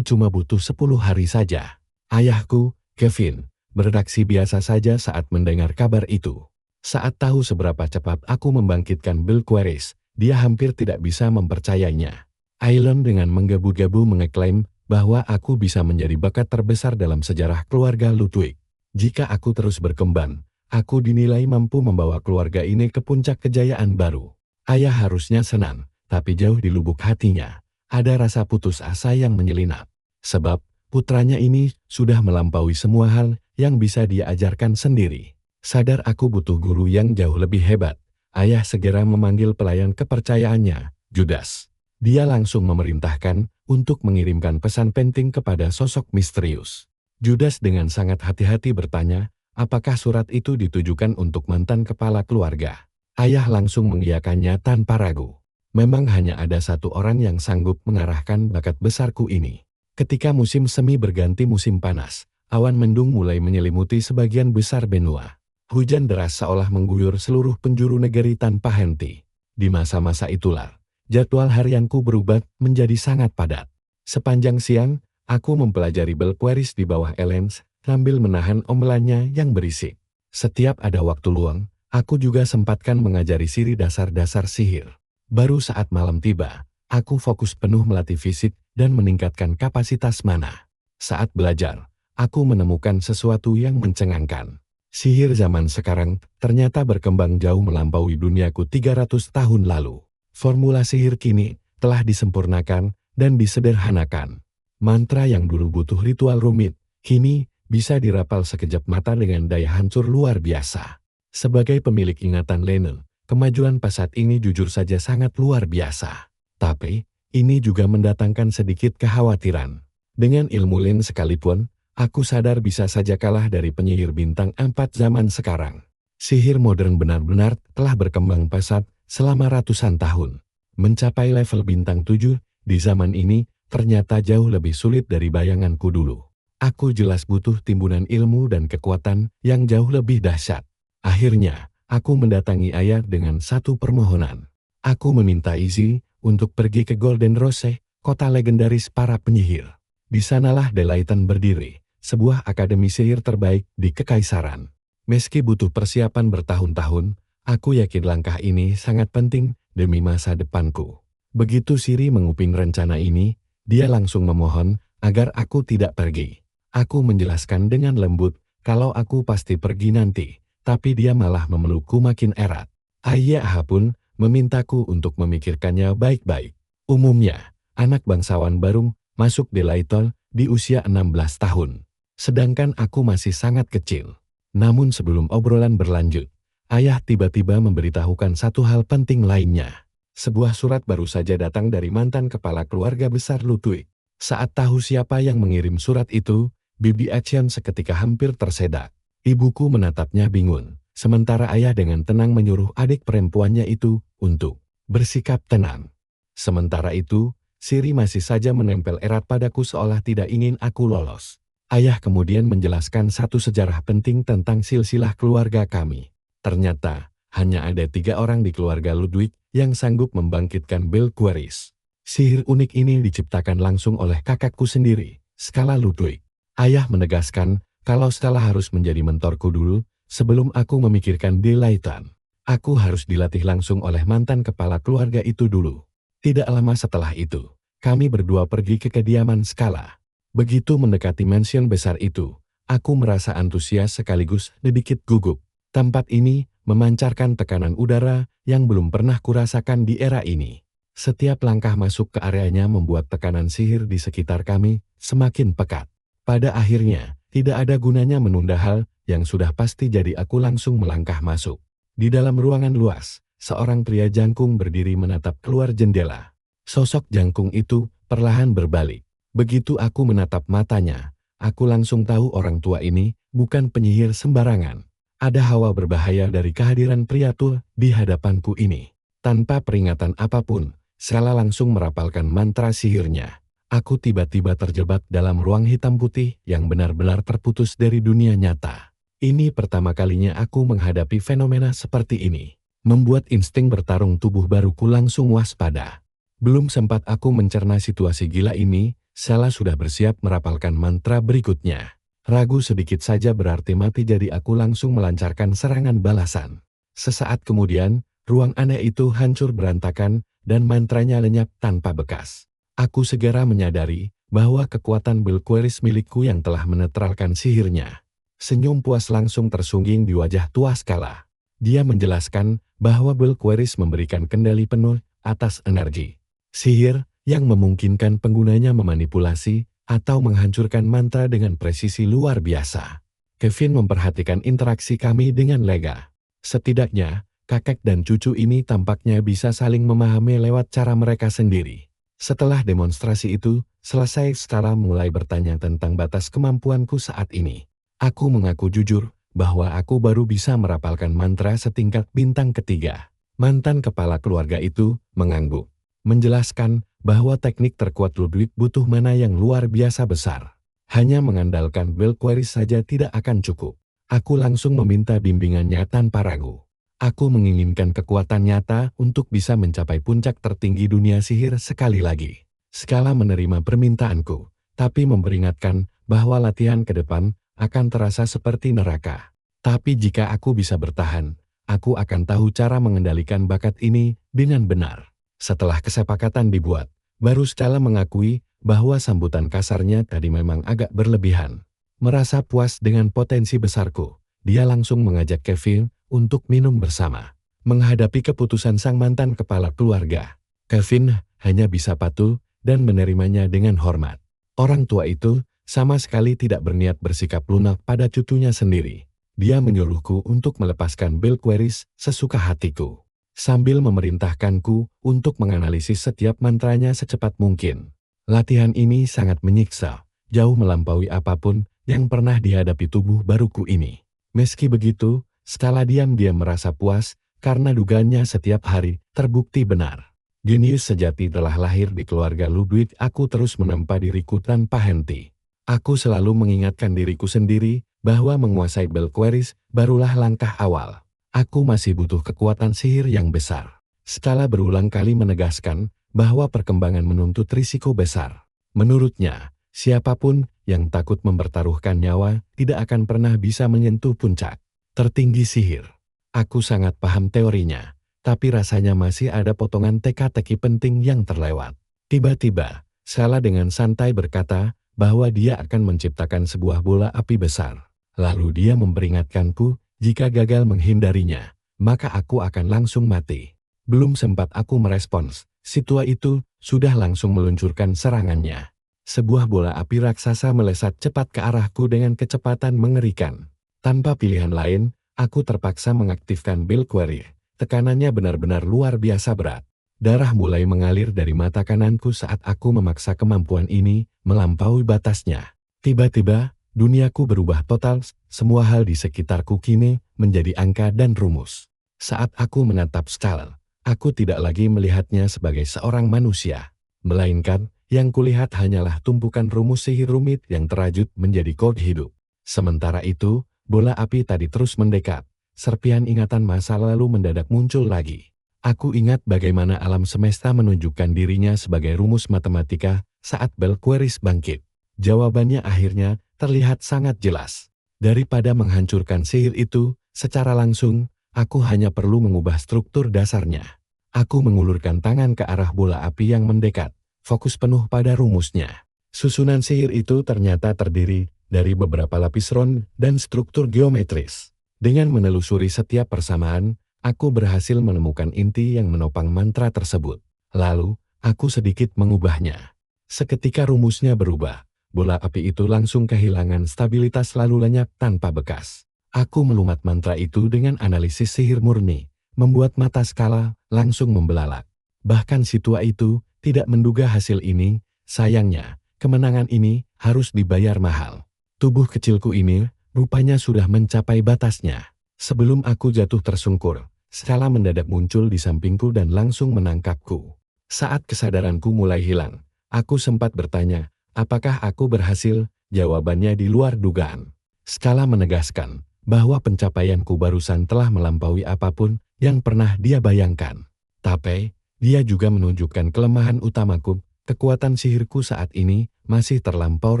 cuma butuh 10 hari saja. Ayahku, Kevin, bereaksi biasa saja saat mendengar kabar itu. Saat tahu seberapa cepat aku membangkitkan Bell Queries, dia hampir tidak bisa mempercayainya. Ailon dengan menggebu-gebu mengeklaim bahwa aku bisa menjadi bakat terbesar dalam sejarah keluarga Ludwig. Jika aku terus berkembang, aku dinilai mampu membawa keluarga ini ke puncak kejayaan baru. Ayah harusnya senang, tapi jauh di lubuk hatinya, ada rasa putus asa yang menyelinap. Sebab, putranya ini sudah melampaui semua hal yang bisa dia ajarkan sendiri. Sadar aku butuh guru yang jauh lebih hebat. Ayah segera memanggil pelayan kepercayaannya, Judas. Dia langsung memerintahkan untuk mengirimkan pesan penting kepada sosok misterius. Judas dengan sangat hati-hati bertanya, apakah surat itu ditujukan untuk mantan kepala keluarga. Ayah langsung mengiyakannya tanpa ragu. Memang hanya ada satu orang yang sanggup mengarahkan bakat besarku ini. Ketika musim semi berganti musim panas, awan mendung mulai menyelimuti sebagian besar benua. Hujan deras seolah mengguyur seluruh penjuru negeri tanpa henti. Di masa-masa itulah, jadwal harianku berubah menjadi sangat padat. Sepanjang siang, aku mempelajari Bell Queries di bawah Ellen sambil menahan omelannya yang berisik. Setiap ada waktu luang, aku juga sempatkan mengajari Siri dasar-dasar sihir. Baru saat malam tiba, aku fokus penuh melatih fisik dan meningkatkan kapasitas mana. Saat belajar, aku menemukan sesuatu yang mencengangkan. Sihir zaman sekarang ternyata berkembang jauh melampaui duniaku 300 tahun lalu. Formula sihir kini telah disempurnakan dan disederhanakan. Mantra yang dulu butuh ritual rumit, kini bisa dirapal sekejap mata dengan daya hancur luar biasa. Sebagai pemilik ingatan Lennon, kemajuan pesat ini jujur saja sangat luar biasa. Tapi, ini juga mendatangkan sedikit kekhawatiran. Dengan ilmu Len sekalipun, aku sadar bisa saja kalah dari penyihir bintang 4 zaman sekarang. Sihir modern benar-benar telah berkembang pesat selama ratusan tahun. Mencapai level bintang 7 di zaman ini ternyata jauh lebih sulit dari bayanganku dulu. Aku jelas butuh timbunan ilmu dan kekuatan yang jauh lebih dahsyat. Akhirnya, aku mendatangi ayah dengan satu permohonan. Aku meminta izin untuk pergi ke Golden Rose, kota legendaris para penyihir. Di sanalah Delayton berdiri, sebuah akademi sihir terbaik di Kekaisaran. Meski butuh persiapan bertahun-tahun, aku yakin langkah ini sangat penting demi masa depanku. Begitu Siri menguping rencana ini, dia langsung memohon agar aku tidak pergi. Aku menjelaskan dengan lembut kalau aku pasti pergi nanti, tapi dia malah memelukku makin erat. Ayah pun memintaku untuk memikirkannya baik-baik. Umumnya, anak bangsawan baru, masuk di Layton di usia 16 tahun. Sedangkan aku masih sangat kecil. Namun sebelum obrolan berlanjut, ayah tiba-tiba memberitahukan satu hal penting lainnya. Sebuah surat baru saja datang dari mantan kepala keluarga besar Ludwig. Saat tahu siapa yang mengirim surat itu, Bibi Achen seketika hampir tersedak. Ibuku menatapnya bingung, sementara ayah dengan tenang menyuruh adik perempuannya itu untuk bersikap tenang. Sementara itu, Siri masih saja menempel erat padaku seolah tidak ingin aku lolos. Ayah kemudian menjelaskan satu sejarah penting tentang silsilah keluarga kami. Ternyata, hanya ada 3 orang di keluarga Ludwig yang sanggup membangkitkan Belqueris. Sihir unik ini diciptakan langsung oleh kakakku sendiri, Skala Ludwig. Ayah menegaskan kalau Skala harus menjadi mentorku dulu sebelum aku memikirkan di Layton. Aku harus dilatih langsung oleh mantan kepala keluarga itu dulu. Tidak lama setelah itu, kami berdua pergi ke kediaman Skala. Begitu mendekati mansion besar itu, aku merasa antusias sekaligus sedikit gugup. Tempat ini memancarkan tekanan udara yang belum pernah kurasakan di era ini. Setiap langkah masuk ke areanya membuat tekanan sihir di sekitar kami semakin pekat. Pada akhirnya, tidak ada gunanya menunda hal yang sudah pasti jadi aku langsung melangkah masuk. Di dalam ruangan luas, seorang pria jangkung berdiri menatap keluar jendela. Sosok jangkung itu perlahan berbalik. Begitu aku menatap matanya, aku langsung tahu orang tua ini bukan penyihir sembarangan. Ada hawa berbahaya dari kehadiran pria tua di hadapanku ini. Tanpa peringatan apapun, Skala langsung merapalkan mantra sihirnya. Aku tiba-tiba terjebak dalam ruang hitam putih yang benar-benar terputus dari dunia nyata. Ini pertama kalinya aku menghadapi fenomena seperti ini. Membuat insting bertarung tubuh baruku langsung waspada. Belum sempat aku mencerna situasi gila ini, Skala sudah bersiap merapalkan mantra berikutnya. Ragu sedikit saja berarti mati, jadi aku langsung melancarkan serangan balasan. Sesaat kemudian, ruang aneh itu hancur berantakan dan mantranya lenyap tanpa bekas. Aku segera menyadari bahwa kekuatan Belqueris milikku yang telah menetralkan sihirnya. Senyum puas langsung tersungging di wajah tua Skala. Dia menjelaskan bahwa Belqueris memberikan kendali penuh atas energi sihir yang memungkinkan penggunanya memanipulasi atau menghancurkan mantra dengan presisi luar biasa. Kevin memperhatikan interaksi kami dengan lega. Setidaknya, kakek dan cucu ini tampaknya bisa saling memahami lewat cara mereka sendiri. Setelah demonstrasi itu selesai, Skala mulai bertanya tentang batas kemampuanku saat ini. Aku mengaku jujur bahwa aku baru bisa merapalkan mantra setingkat bintang ketiga. Mantan kepala keluarga itu mengangguk, menjelaskan bahwa teknik terkuat Ludwig butuh mana yang luar biasa besar. Hanya mengandalkan Belqueris saja tidak akan cukup. Aku langsung meminta bimbingannya tanpa ragu. Aku menginginkan kekuatan nyata untuk bisa mencapai puncak tertinggi dunia sihir sekali lagi. Skala menerima permintaanku, tapi memperingatkan bahwa latihan ke depan akan terasa seperti neraka. Tapi jika aku bisa bertahan, aku akan tahu cara mengendalikan bakat ini dengan benar. Setelah kesepakatan dibuat, baru Skala mengakui bahwa sambutan kasarnya tadi memang agak berlebihan. Merasa puas dengan potensi besarku, dia langsung mengajak Kevin untuk minum bersama. Menghadapi keputusan sang mantan kepala keluarga, Kevin hanya bisa patuh dan menerimanya dengan hormat. Orang tua itu sama sekali tidak berniat bersikap lunak pada cucunya sendiri. Dia menyuruhku untuk melepaskan Belqueris sesuka hatiku, sambil memerintahkanku untuk menganalisis setiap mantranya secepat mungkin. Latihan ini sangat menyiksa, jauh melampaui apapun yang pernah dihadapi tubuh baruku ini. Meski begitu, Skala diam-diam merasa puas karena dugaannya setiap hari terbukti benar. Jenius sejati telah lahir di keluarga Ludwig. Aku terus menempa diriku tanpa henti. Aku selalu mengingatkan diriku sendiri bahwa menguasai Belqueris barulah langkah awal. Aku masih butuh kekuatan sihir yang besar. Skala berulang kali menegaskan bahwa perkembangan menuntut risiko besar. Menurutnya, siapapun yang takut mempertaruhkan nyawa tidak akan pernah bisa menyentuh puncak tertinggi sihir. Aku sangat paham teorinya, tapi rasanya masih ada potongan teka-teki penting yang terlewat. Tiba-tiba, Skala dengan santai berkata bahwa dia akan menciptakan sebuah bola api besar. Lalu dia memperingatkanku, jika gagal menghindarinya, maka aku akan langsung mati. Belum sempat aku merespons, si tua itu sudah langsung meluncurkan serangannya. Sebuah bola api raksasa melesat cepat ke arahku dengan kecepatan mengerikan. Tanpa pilihan lain, aku terpaksa mengaktifkan Belquery. Tekanannya benar-benar luar biasa berat. Darah mulai mengalir dari mata kananku saat aku memaksa kemampuan ini melampaui batasnya. Tiba-tiba, duniaku berubah total, semua hal di sekitarku kini menjadi angka dan rumus. Saat aku menatap Skal, aku tidak lagi melihatnya sebagai seorang manusia, melainkan yang kulihat hanyalah tumpukan rumus sihir rumit yang terajut menjadi kode hidup. Sementara itu, bola api tadi terus mendekat. Serpihan ingatan masa lalu mendadak muncul lagi. Aku ingat bagaimana alam semesta menunjukkan dirinya sebagai rumus matematika saat Belquery bangkit. Jawabannya akhirnya terlihat sangat jelas. Daripada menghancurkan sihir itu secara langsung, aku hanya perlu mengubah struktur dasarnya. Aku mengulurkan tangan ke arah bola api yang mendekat, fokus penuh pada rumusnya. Susunan sihir itu ternyata terdiri dari beberapa lapis ron dan struktur geometris. Dengan menelusuri setiap persamaan, aku berhasil menemukan inti yang menopang mantra tersebut. Lalu, aku sedikit mengubahnya. Seketika rumusnya berubah, bola api itu langsung kehilangan stabilitas lalu lenyap tanpa bekas. Aku melumat mantra itu dengan analisis sihir murni, membuat mata Skala langsung membelalak. Bahkan si tua itu tidak menduga hasil ini. Sayangnya, kemenangan ini harus dibayar mahal. Tubuh kecilku ini rupanya sudah mencapai batasnya. Sebelum aku jatuh tersungkur, Skala mendadak muncul di sampingku dan langsung menangkapku. Saat kesadaranku mulai hilang, aku sempat bertanya, apakah aku berhasil? Jawabannya di luar dugaan. Skala menegaskan bahwa pencapaianku barusan telah melampaui apapun yang pernah dia bayangkan. Tapi, dia juga menunjukkan kelemahan utamaku, kekuatan sihirku saat ini masih terlampau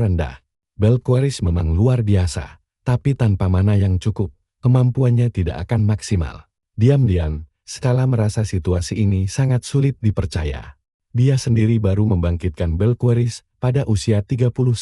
rendah. Belquery memang luar biasa, tapi tanpa mana yang cukup, kemampuannya tidak akan maksimal. Diam-diam, Skala merasa situasi ini sangat sulit dipercaya. Dia sendiri baru membangkitkan Belquery pada usia 39.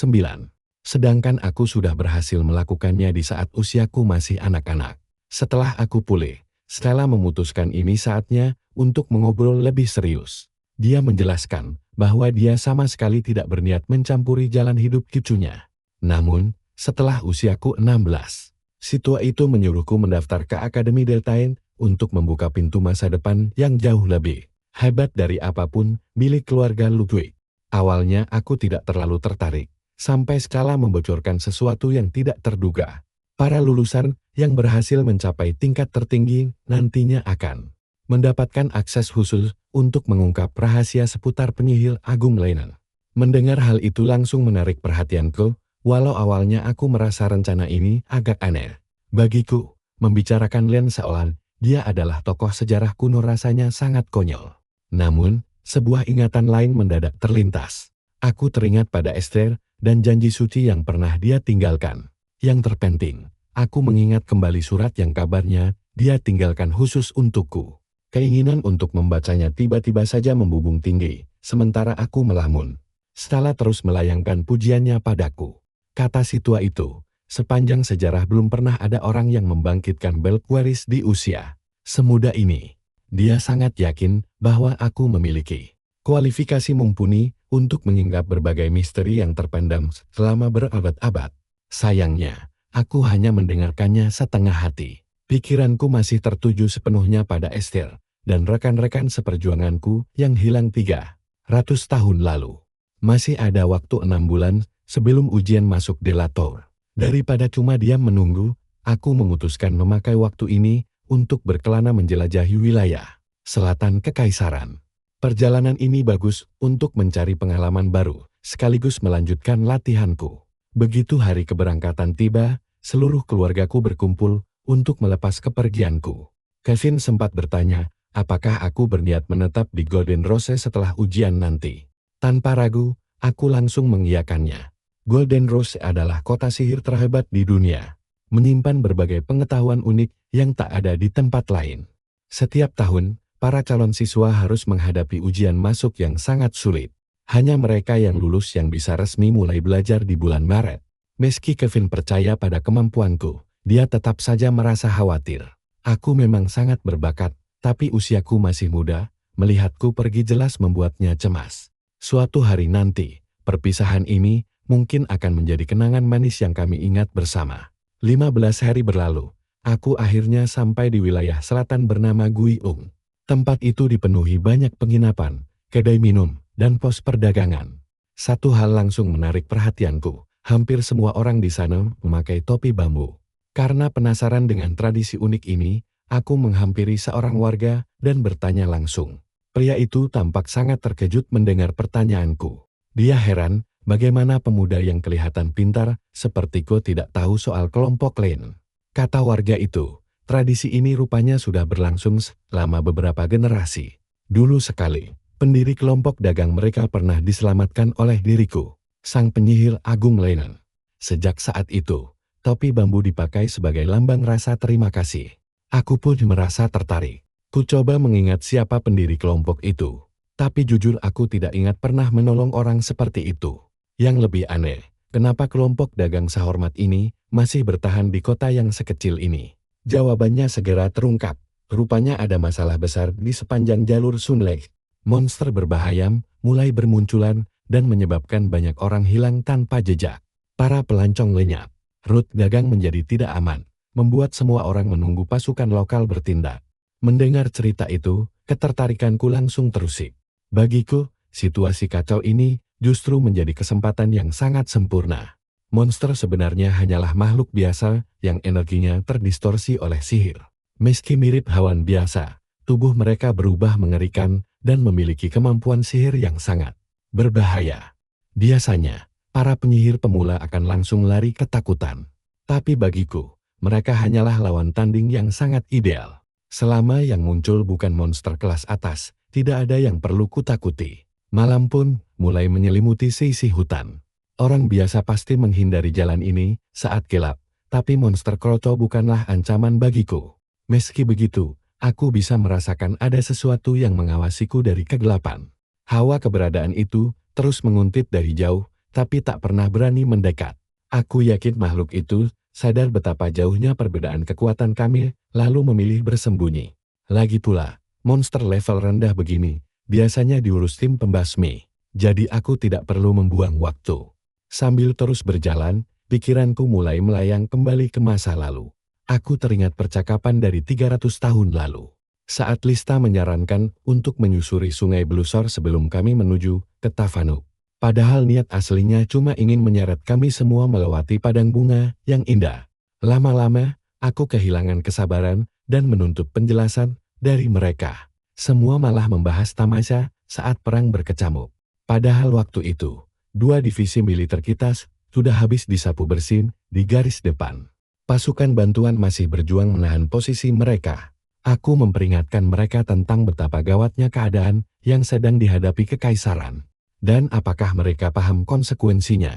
Sedangkan aku sudah berhasil melakukannya di saat usiaku masih anak-anak. Setelah aku pulih, Skala memutuskan ini saatnya untuk mengobrol lebih serius. Dia menjelaskan bahwa dia sama sekali tidak berniat mencampuri jalan hidup cucunya. Namun, setelah usiaku 16, si tua itu menyuruhku mendaftar ke Akademi Deltain untuk membuka pintu masa depan yang jauh lebih hebat dari apapun milik keluarga Ludwig. Awalnya aku tidak terlalu tertarik, sampai Skala membocorkan sesuatu yang tidak terduga. Para lulusan yang berhasil mencapai tingkat tertinggi nantinya akan mendapatkan akses khusus untuk mengungkap rahasia seputar penyihir Agung Lenen. Mendengar hal itu langsung menarik perhatianku, walau awalnya aku merasa rencana ini agak aneh. Bagiku, membicarakan Len seolah dia adalah tokoh sejarah kuno rasanya sangat konyol. Namun, sebuah ingatan lain mendadak terlintas. Aku teringat pada Esther dan janji suci yang pernah dia tinggalkan. Yang terpenting, aku mengingat kembali surat yang kabarnya dia tinggalkan khusus untukku. Keinginan untuk membacanya tiba-tiba saja membubung tinggi, sementara aku melamun. Skala terus melayangkan pujiannya padaku. Kata si tua itu, sepanjang sejarah belum pernah ada orang yang membangkitkan Belquery di usia semuda ini. Dia sangat yakin bahwa aku memiliki kualifikasi mumpuni untuk mengingat berbagai misteri yang terpendam selama berabad-abad. Sayangnya, aku hanya mendengarkannya setengah hati. Pikiranku masih tertuju sepenuhnya pada Esther dan rekan-rekan seperjuanganku yang hilang 300 tahun lalu. Masih ada waktu 6 bulan sebelum ujian masuk Delator. Daripada cuma diam menunggu, aku memutuskan memakai waktu ini untuk berkelana menjelajahi wilayah selatan Kekaisaran. Perjalanan ini bagus untuk mencari pengalaman baru, sekaligus melanjutkan latihanku. Begitu hari keberangkatan tiba, seluruh keluargaku berkumpul untuk melepas kepergianku. Kevin sempat bertanya, apakah aku berniat menetap di Golden Rose setelah ujian nanti. Tanpa ragu, aku langsung mengiyakannya. Golden Rose adalah kota sihir terhebat di dunia, menyimpan berbagai pengetahuan unik yang tak ada di tempat lain. Setiap tahun, para calon siswa harus menghadapi ujian masuk yang sangat sulit. Hanya mereka yang lulus yang bisa resmi mulai belajar di bulan Maret. Meski Kevin percaya pada kemampuanku, dia tetap saja merasa khawatir. Aku memang sangat berbakat, tapi usiaku masih muda, Melihatku pergi jelas membuatnya cemas. Suatu hari nanti, perpisahan ini mungkin akan menjadi kenangan manis yang kami ingat bersama. 15 hari berlalu, aku akhirnya sampai di wilayah selatan bernama Guiung. Tempat itu dipenuhi banyak penginapan, kedai minum, dan pos perdagangan. Satu hal langsung menarik perhatianku. Hampir semua orang di sana memakai topi bambu. Karena penasaran dengan tradisi unik ini, aku menghampiri seorang warga dan bertanya langsung. Pria itu tampak sangat terkejut mendengar pertanyaanku. Dia heran, bagaimana pemuda yang kelihatan pintar sepertiku tidak tahu soal kelompok lain. Kata warga itu, tradisi ini rupanya sudah berlangsung selama beberapa generasi. Dulu sekali, pendiri kelompok dagang mereka pernah diselamatkan oleh diriku, sang penyihir agung Lenon. Sejak saat itu, topi bambu dipakai sebagai lambang rasa terima kasih. Aku pun merasa tertarik. Ku coba mengingat siapa pendiri kelompok itu. Tapi jujur aku tidak ingat pernah menolong orang seperti itu. Yang lebih aneh, kenapa kelompok dagang sehormat ini masih bertahan di kota yang sekecil ini? Jawabannya segera terungkap. Rupanya ada masalah besar di sepanjang jalur Sun Lake. Monster berbahaya mulai bermunculan dan menyebabkan banyak orang hilang tanpa jejak. Para pelancong lenyap. Rute dagang menjadi tidak aman, membuat semua orang menunggu pasukan lokal bertindak. Mendengar cerita itu, ketertarikanku langsung terusik. Bagiku, situasi kacau ini justru menjadi kesempatan yang sangat sempurna. Monster sebenarnya hanyalah makhluk biasa yang energinya terdistorsi oleh sihir. Meski mirip hewan biasa, tubuh mereka berubah mengerikan dan memiliki kemampuan sihir yang sangat berbahaya. Biasanya, para penyihir pemula akan langsung lari ketakutan. Tapi bagiku, mereka hanyalah lawan tanding yang sangat ideal. Selama yang muncul bukan monster kelas atas, tidak ada yang perlu kutakuti. Malam pun mulai menyelimuti sisi hutan. Orang biasa pasti menghindari jalan ini saat gelap, tapi monster kroco bukanlah ancaman bagiku. Meski begitu, aku bisa merasakan ada sesuatu yang mengawasiku dari kegelapan. Hawa keberadaan itu terus menguntit dari jauh, tapi tak pernah berani mendekat. Aku yakin makhluk itu sadar betapa jauhnya perbedaan kekuatan kami, lalu memilih bersembunyi. Lagi pula, monster level rendah begini biasanya diurus tim pembasmi, jadi aku tidak perlu membuang waktu. Sambil terus berjalan, pikiranku mulai melayang kembali ke masa lalu. Aku teringat percakapan dari 300 tahun lalu. Saat Lista menyarankan untuk menyusuri sungai Blusor sebelum kami menuju ke Tavanu. Padahal niat aslinya cuma ingin menyeret kami semua melewati padang bunga yang indah. Lama-lama, aku kehilangan kesabaran dan menuntut penjelasan dari mereka. Semua malah membahas tamasya saat perang berkecamuk. Padahal waktu itu, 2 divisi militer kita sudah habis disapu bersih di garis depan. Pasukan bantuan masih berjuang menahan posisi mereka. Aku memperingatkan mereka tentang betapa gawatnya keadaan yang sedang dihadapi kekaisaran. Dan apakah mereka paham konsekuensinya.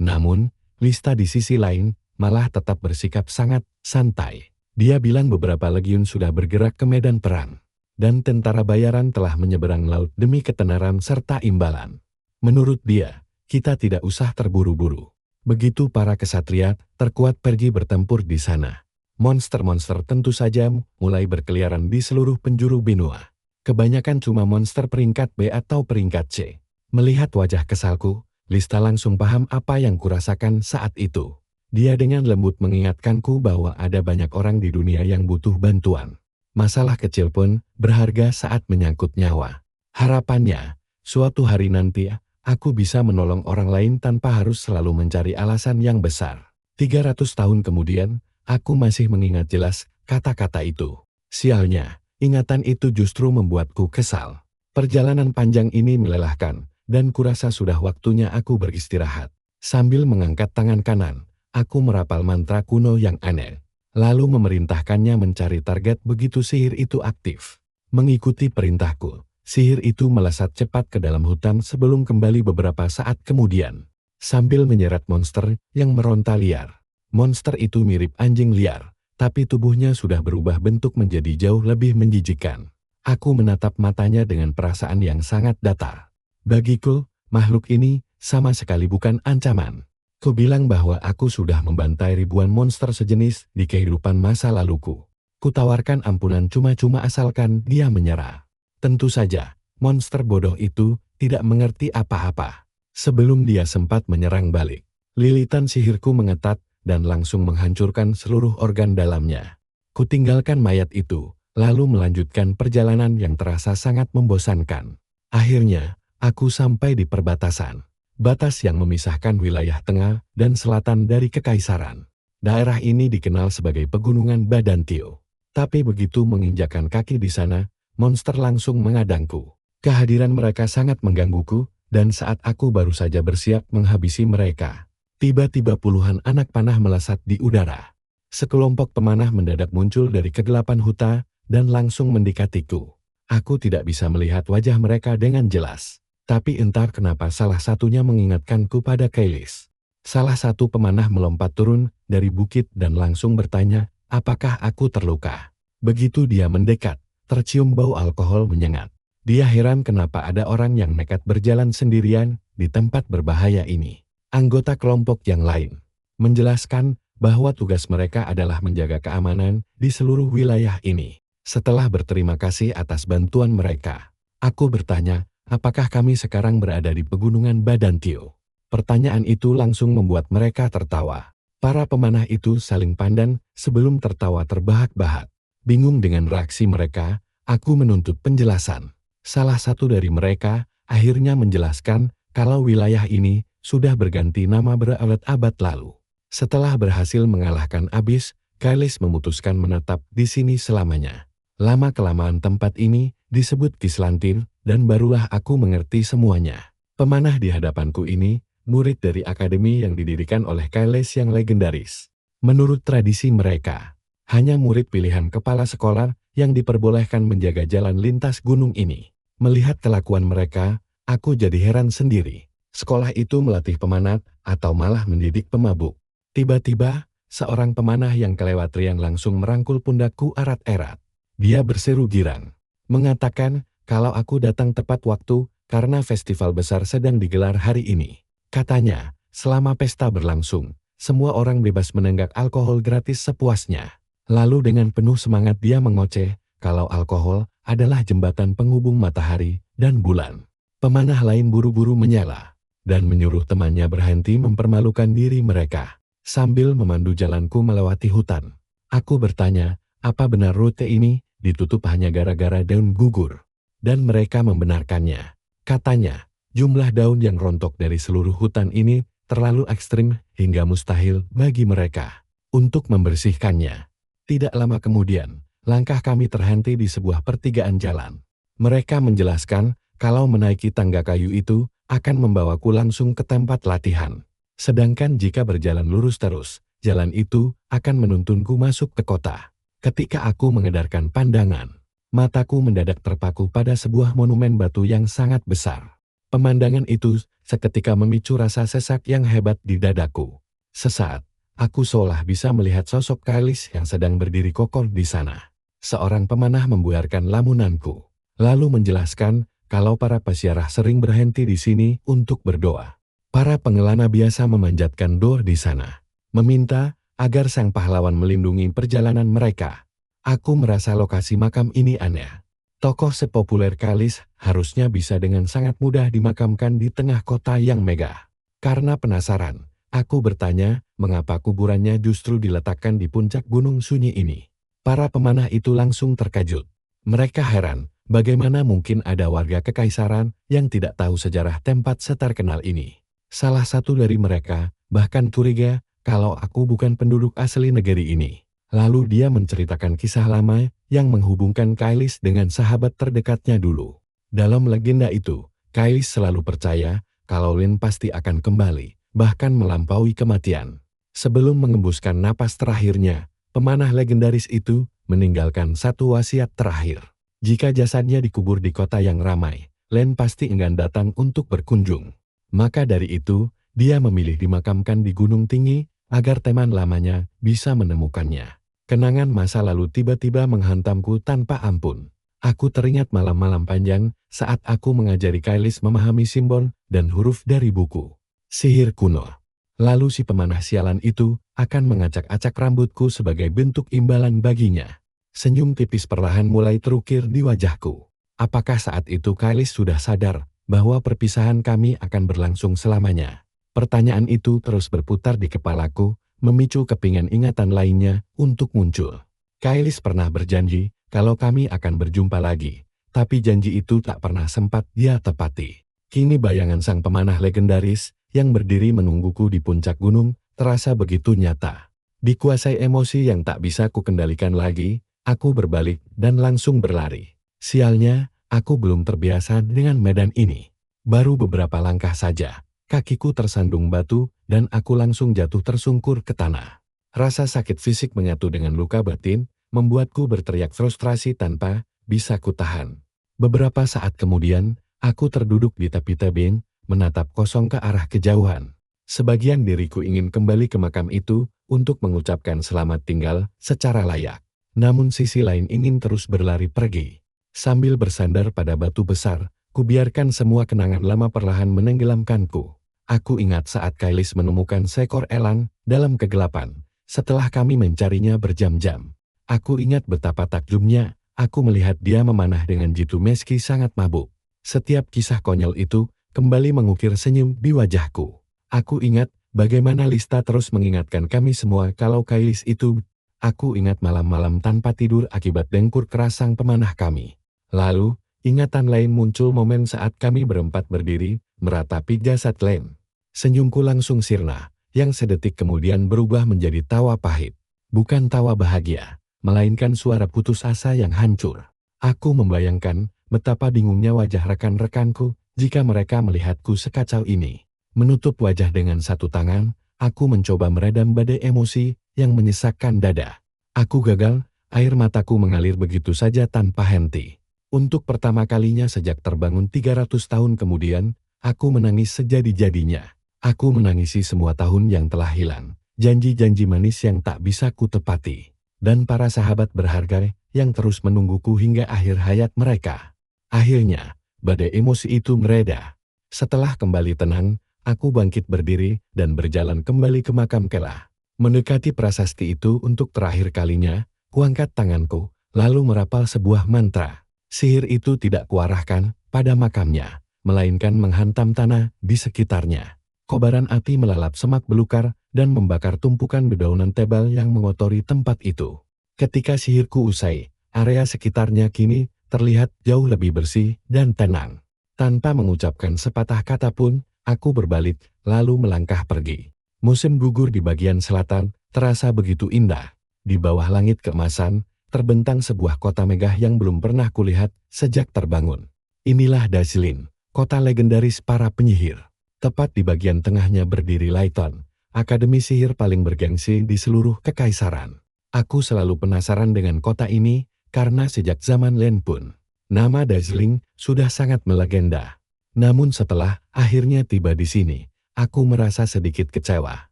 Namun, Lista di sisi lain malah tetap bersikap sangat santai. Dia bilang beberapa legiun sudah bergerak ke medan perang. Dan tentara bayaran telah menyeberang laut demi ketenaran serta imbalan. Menurut dia, kita tidak usah terburu-buru. Begitu para kesatria terkuat pergi bertempur di sana. Monster-monster tentu saja mulai berkeliaran di seluruh penjuru benua. Kebanyakan cuma monster peringkat B atau peringkat C. Melihat wajah kesalku, Lista langsung paham apa yang kurasakan saat itu. Dia dengan lembut mengingatkanku bahwa ada banyak orang di dunia yang butuh bantuan. Masalah kecil pun berharga saat menyangkut nyawa. Harapannya, suatu hari nanti aku bisa menolong orang lain tanpa harus selalu mencari alasan yang besar. 300 tahun kemudian, aku masih mengingat jelas kata-kata itu. Sialnya, ingatan itu justru membuatku kesal. Perjalanan panjang ini melelahkan. Dan kurasa sudah waktunya aku beristirahat. Sambil mengangkat tangan kanan, aku merapal mantra kuno yang aneh. Lalu memerintahkannya mencari target begitu sihir itu aktif. Mengikuti perintahku, sihir itu melesat cepat ke dalam hutan sebelum kembali beberapa saat kemudian. Sambil menyeret monster yang meronta liar. Monster itu mirip anjing liar, tapi tubuhnya sudah berubah bentuk menjadi jauh lebih menjijikkan. Aku menatap matanya dengan perasaan yang sangat datar. Bagiku, makhluk ini sama sekali bukan ancaman. Ku bilang bahwa aku sudah membantai ribuan monster sejenis di kehidupan masa laluku. Ku tawarkan ampunan cuma-cuma asalkan dia menyerah. Tentu saja, monster bodoh itu tidak mengerti apa-apa. Sebelum dia sempat menyerang balik, lilitan sihirku mengetat dan langsung menghancurkan seluruh organ dalamnya. Kutinggalkan mayat itu, lalu melanjutkan perjalanan yang terasa sangat membosankan. Akhirnya, aku sampai di perbatasan. Batas yang memisahkan wilayah tengah dan selatan dari kekaisaran. Daerah ini dikenal sebagai pegunungan Badantio. Tapi begitu menginjakkan kaki di sana, monster langsung mengadangku. Kehadiran mereka sangat menggangguku, dan saat aku baru saja bersiap menghabisi mereka, tiba-tiba puluhan anak panah melesat di udara. Sekelompok pemanah mendadak muncul dari kegelapan hutan dan langsung mendekatiku. Aku tidak bisa melihat wajah mereka dengan jelas. Tapi entah kenapa salah satunya mengingatkanku pada Kailis. Salah satu pemanah melompat turun dari bukit dan langsung bertanya, apakah aku terluka? Begitu dia mendekat, tercium bau alkohol menyengat. Dia heran kenapa ada orang yang nekat berjalan sendirian di tempat berbahaya ini. Anggota kelompok yang lain menjelaskan bahwa tugas mereka adalah menjaga keamanan di seluruh wilayah ini. Setelah berterima kasih atas bantuan mereka, aku bertanya, apakah kami sekarang berada di pegunungan Badantio? Pertanyaan itu langsung membuat mereka tertawa. Para pemanah itu saling pandang sebelum tertawa terbahak-bahak. Bingung dengan reaksi mereka, aku menuntut penjelasan. Salah satu dari mereka akhirnya menjelaskan kalau wilayah ini sudah berganti nama berabad-abad lalu. Setelah berhasil mengalahkan Abyss, Kailis memutuskan menetap di sini selamanya. Lama-kelamaan tempat ini disebut Kislantin, dan barulah aku mengerti semuanya. Pemanah di hadapanku ini, murid dari akademi yang didirikan oleh Kailis yang legendaris. Menurut tradisi mereka, hanya murid pilihan kepala sekolah yang diperbolehkan menjaga jalan lintas gunung ini. Melihat kelakuan mereka, aku jadi heran sendiri. Sekolah itu melatih pemanah atau malah mendidik pemabuk. Tiba-tiba, seorang pemanah yang kelewat riang langsung merangkul pundakku erat-erat. Dia berseru girang, mengatakan kalau aku datang tepat waktu karena festival besar sedang digelar hari ini. Katanya, selama pesta berlangsung, semua orang bebas menenggak alkohol gratis sepuasnya. Lalu dengan penuh semangat dia mengoceh kalau alkohol adalah jembatan penghubung matahari dan bulan. Pemanah lain buru-buru menyela dan menyuruh temannya berhenti mempermalukan diri mereka sambil memandu jalanku melewati hutan. Aku bertanya, apa benar rute ini ditutup hanya gara-gara daun gugur? Dan mereka membenarkannya. Katanya, jumlah daun yang rontok dari seluruh hutan ini terlalu ekstrim hingga mustahil bagi mereka untuk membersihkannya. Tidak lama kemudian, langkah kami terhenti di sebuah pertigaan jalan. Mereka menjelaskan kalau menaiki tangga kayu itu akan membawaku langsung ke tempat latihan. Sedangkan jika berjalan lurus terus, jalan itu akan menuntunku masuk ke kota. Ketika aku mengedarkan pandangan, mataku mendadak terpaku pada sebuah monumen batu yang sangat besar. Pemandangan itu seketika memicu rasa sesak yang hebat di dadaku. Sesaat, aku seolah bisa melihat sosok Kailis yang sedang berdiri kokoh di sana. Seorang pemanah membuarkan lamunanku, lalu menjelaskan kalau para peziarah sering berhenti di sini untuk berdoa. Para pengelana biasa memanjatkan doa di sana, meminta agar sang pahlawan melindungi perjalanan mereka. Aku merasa lokasi makam ini aneh. Tokoh sepopuler Kailis harusnya bisa dengan sangat mudah dimakamkan di tengah kota yang megah. Karena penasaran, aku bertanya mengapa kuburannya justru diletakkan di puncak gunung sunyi ini. Para pemanah itu langsung terkejut. Mereka heran, bagaimana mungkin ada warga kekaisaran yang tidak tahu sejarah tempat seterkenal ini. Salah satu dari mereka bahkan curiga kalau aku bukan penduduk asli negeri ini. Lalu dia menceritakan kisah lama yang menghubungkan Kailis dengan sahabat terdekatnya dulu. Dalam legenda itu, Kailis selalu percaya kalau Lin pasti akan kembali, bahkan melampaui kematian. Sebelum mengembuskan napas terakhirnya, pemanah legendaris itu meninggalkan satu wasiat terakhir. Jika jasadnya dikubur di kota yang ramai, Lin pasti enggan datang untuk berkunjung. Maka dari itu, dia memilih dimakamkan di gunung tinggi, agar teman lamanya bisa menemukannya. Kenangan masa lalu tiba-tiba menghantamku tanpa ampun. Aku teringat malam-malam panjang saat aku mengajari Kailis memahami simbol dan huruf dari buku sihir kuno. Lalu si pemanah sialan itu akan mengacak-acak rambutku sebagai bentuk imbalan baginya. Senyum tipis perlahan mulai terukir di wajahku. Apakah saat itu Kailis sudah sadar bahwa perpisahan kami akan berlangsung selamanya? Pertanyaan itu terus berputar di kepalaku, memicu kepingan ingatan lainnya untuk muncul. Kailis pernah berjanji kalau kami akan berjumpa lagi, tapi janji itu tak pernah sempat dia tepati. Kini bayangan sang pemanah legendaris yang berdiri menungguku di puncak gunung terasa begitu nyata. Dikuasai emosi yang tak bisa kukendalikan lagi, aku berbalik dan langsung berlari. Sialnya, aku belum terbiasa dengan medan ini. Baru beberapa langkah saja, kakiku tersandung batu dan aku langsung jatuh tersungkur ke tanah. Rasa sakit fisik menyatu dengan luka batin, membuatku berteriak frustrasi tanpa bisa kutahan. Beberapa saat kemudian, aku terduduk di tepi tebing, menatap kosong ke arah kejauhan. Sebagian diriku ingin kembali ke makam itu untuk mengucapkan selamat tinggal secara layak. Namun sisi lain ingin terus berlari pergi. Sambil bersandar pada batu besar, kubiarkan semua kenangan lama perlahan menenggelamkanku. Aku ingat saat Kailis menemukan seekor elang dalam kegelapan. Setelah kami mencarinya berjam-jam. Aku ingat betapa takjubnya, aku melihat dia memanah dengan jitu meski sangat mabuk. Setiap kisah konyol itu kembali mengukir senyum di wajahku. Aku ingat bagaimana Lista terus mengingatkan kami semua kalau Kailis itu. Aku ingat malam-malam tanpa tidur akibat dengkur keras sang pemanah kami. Lalu, ingatan lain muncul momen saat kami berempat berdiri, meratapi jasad Len. Senyumku langsung sirna, yang sedetik kemudian berubah menjadi tawa pahit. Bukan tawa bahagia, melainkan suara putus asa yang hancur. Aku membayangkan betapa bingungnya wajah rekan-rekanku jika mereka melihatku sekacau ini. Menutup wajah dengan satu tangan, aku mencoba meredam badai emosi yang menyesakkan dada. Aku gagal, air mataku mengalir begitu saja tanpa henti. Untuk pertama kalinya sejak terbangun 300 tahun kemudian, aku menangis sejadi-jadinya. Aku menangisi semua tahun yang telah hilang, janji-janji manis yang tak bisa kutepati, dan para sahabat berharga yang terus menungguku hingga akhir hayat mereka. Akhirnya, badai emosi itu mereda. Setelah kembali tenang, aku bangkit berdiri dan berjalan kembali ke makam Kela. Mendekati prasasti itu untuk terakhir kalinya, kuangkat tanganku, lalu merapal sebuah mantra. Sihir itu tidak kuarahkan pada makamnya, melainkan menghantam tanah di sekitarnya. Kobaran api melalap semak belukar dan membakar tumpukan dedaunan tebal yang mengotori tempat itu. Ketika sihirku usai, area sekitarnya kini terlihat jauh lebih bersih dan tenang. Tanpa mengucapkan sepatah kata pun, aku berbalik lalu melangkah pergi. Musim gugur di bagian selatan terasa begitu indah. Di bawah langit keemasan, terbentang sebuah kota megah yang belum pernah kulihat sejak terbangun. Inilah Dazlin, kota legendaris para penyihir. Tepat di bagian tengahnya berdiri Laiton, akademi sihir paling bergengsi di seluruh kekaisaran. Aku selalu penasaran dengan kota ini karena sejak zaman Len pun, nama Dazlin sudah sangat melegenda. Namun setelah akhirnya tiba di sini, aku merasa sedikit kecewa.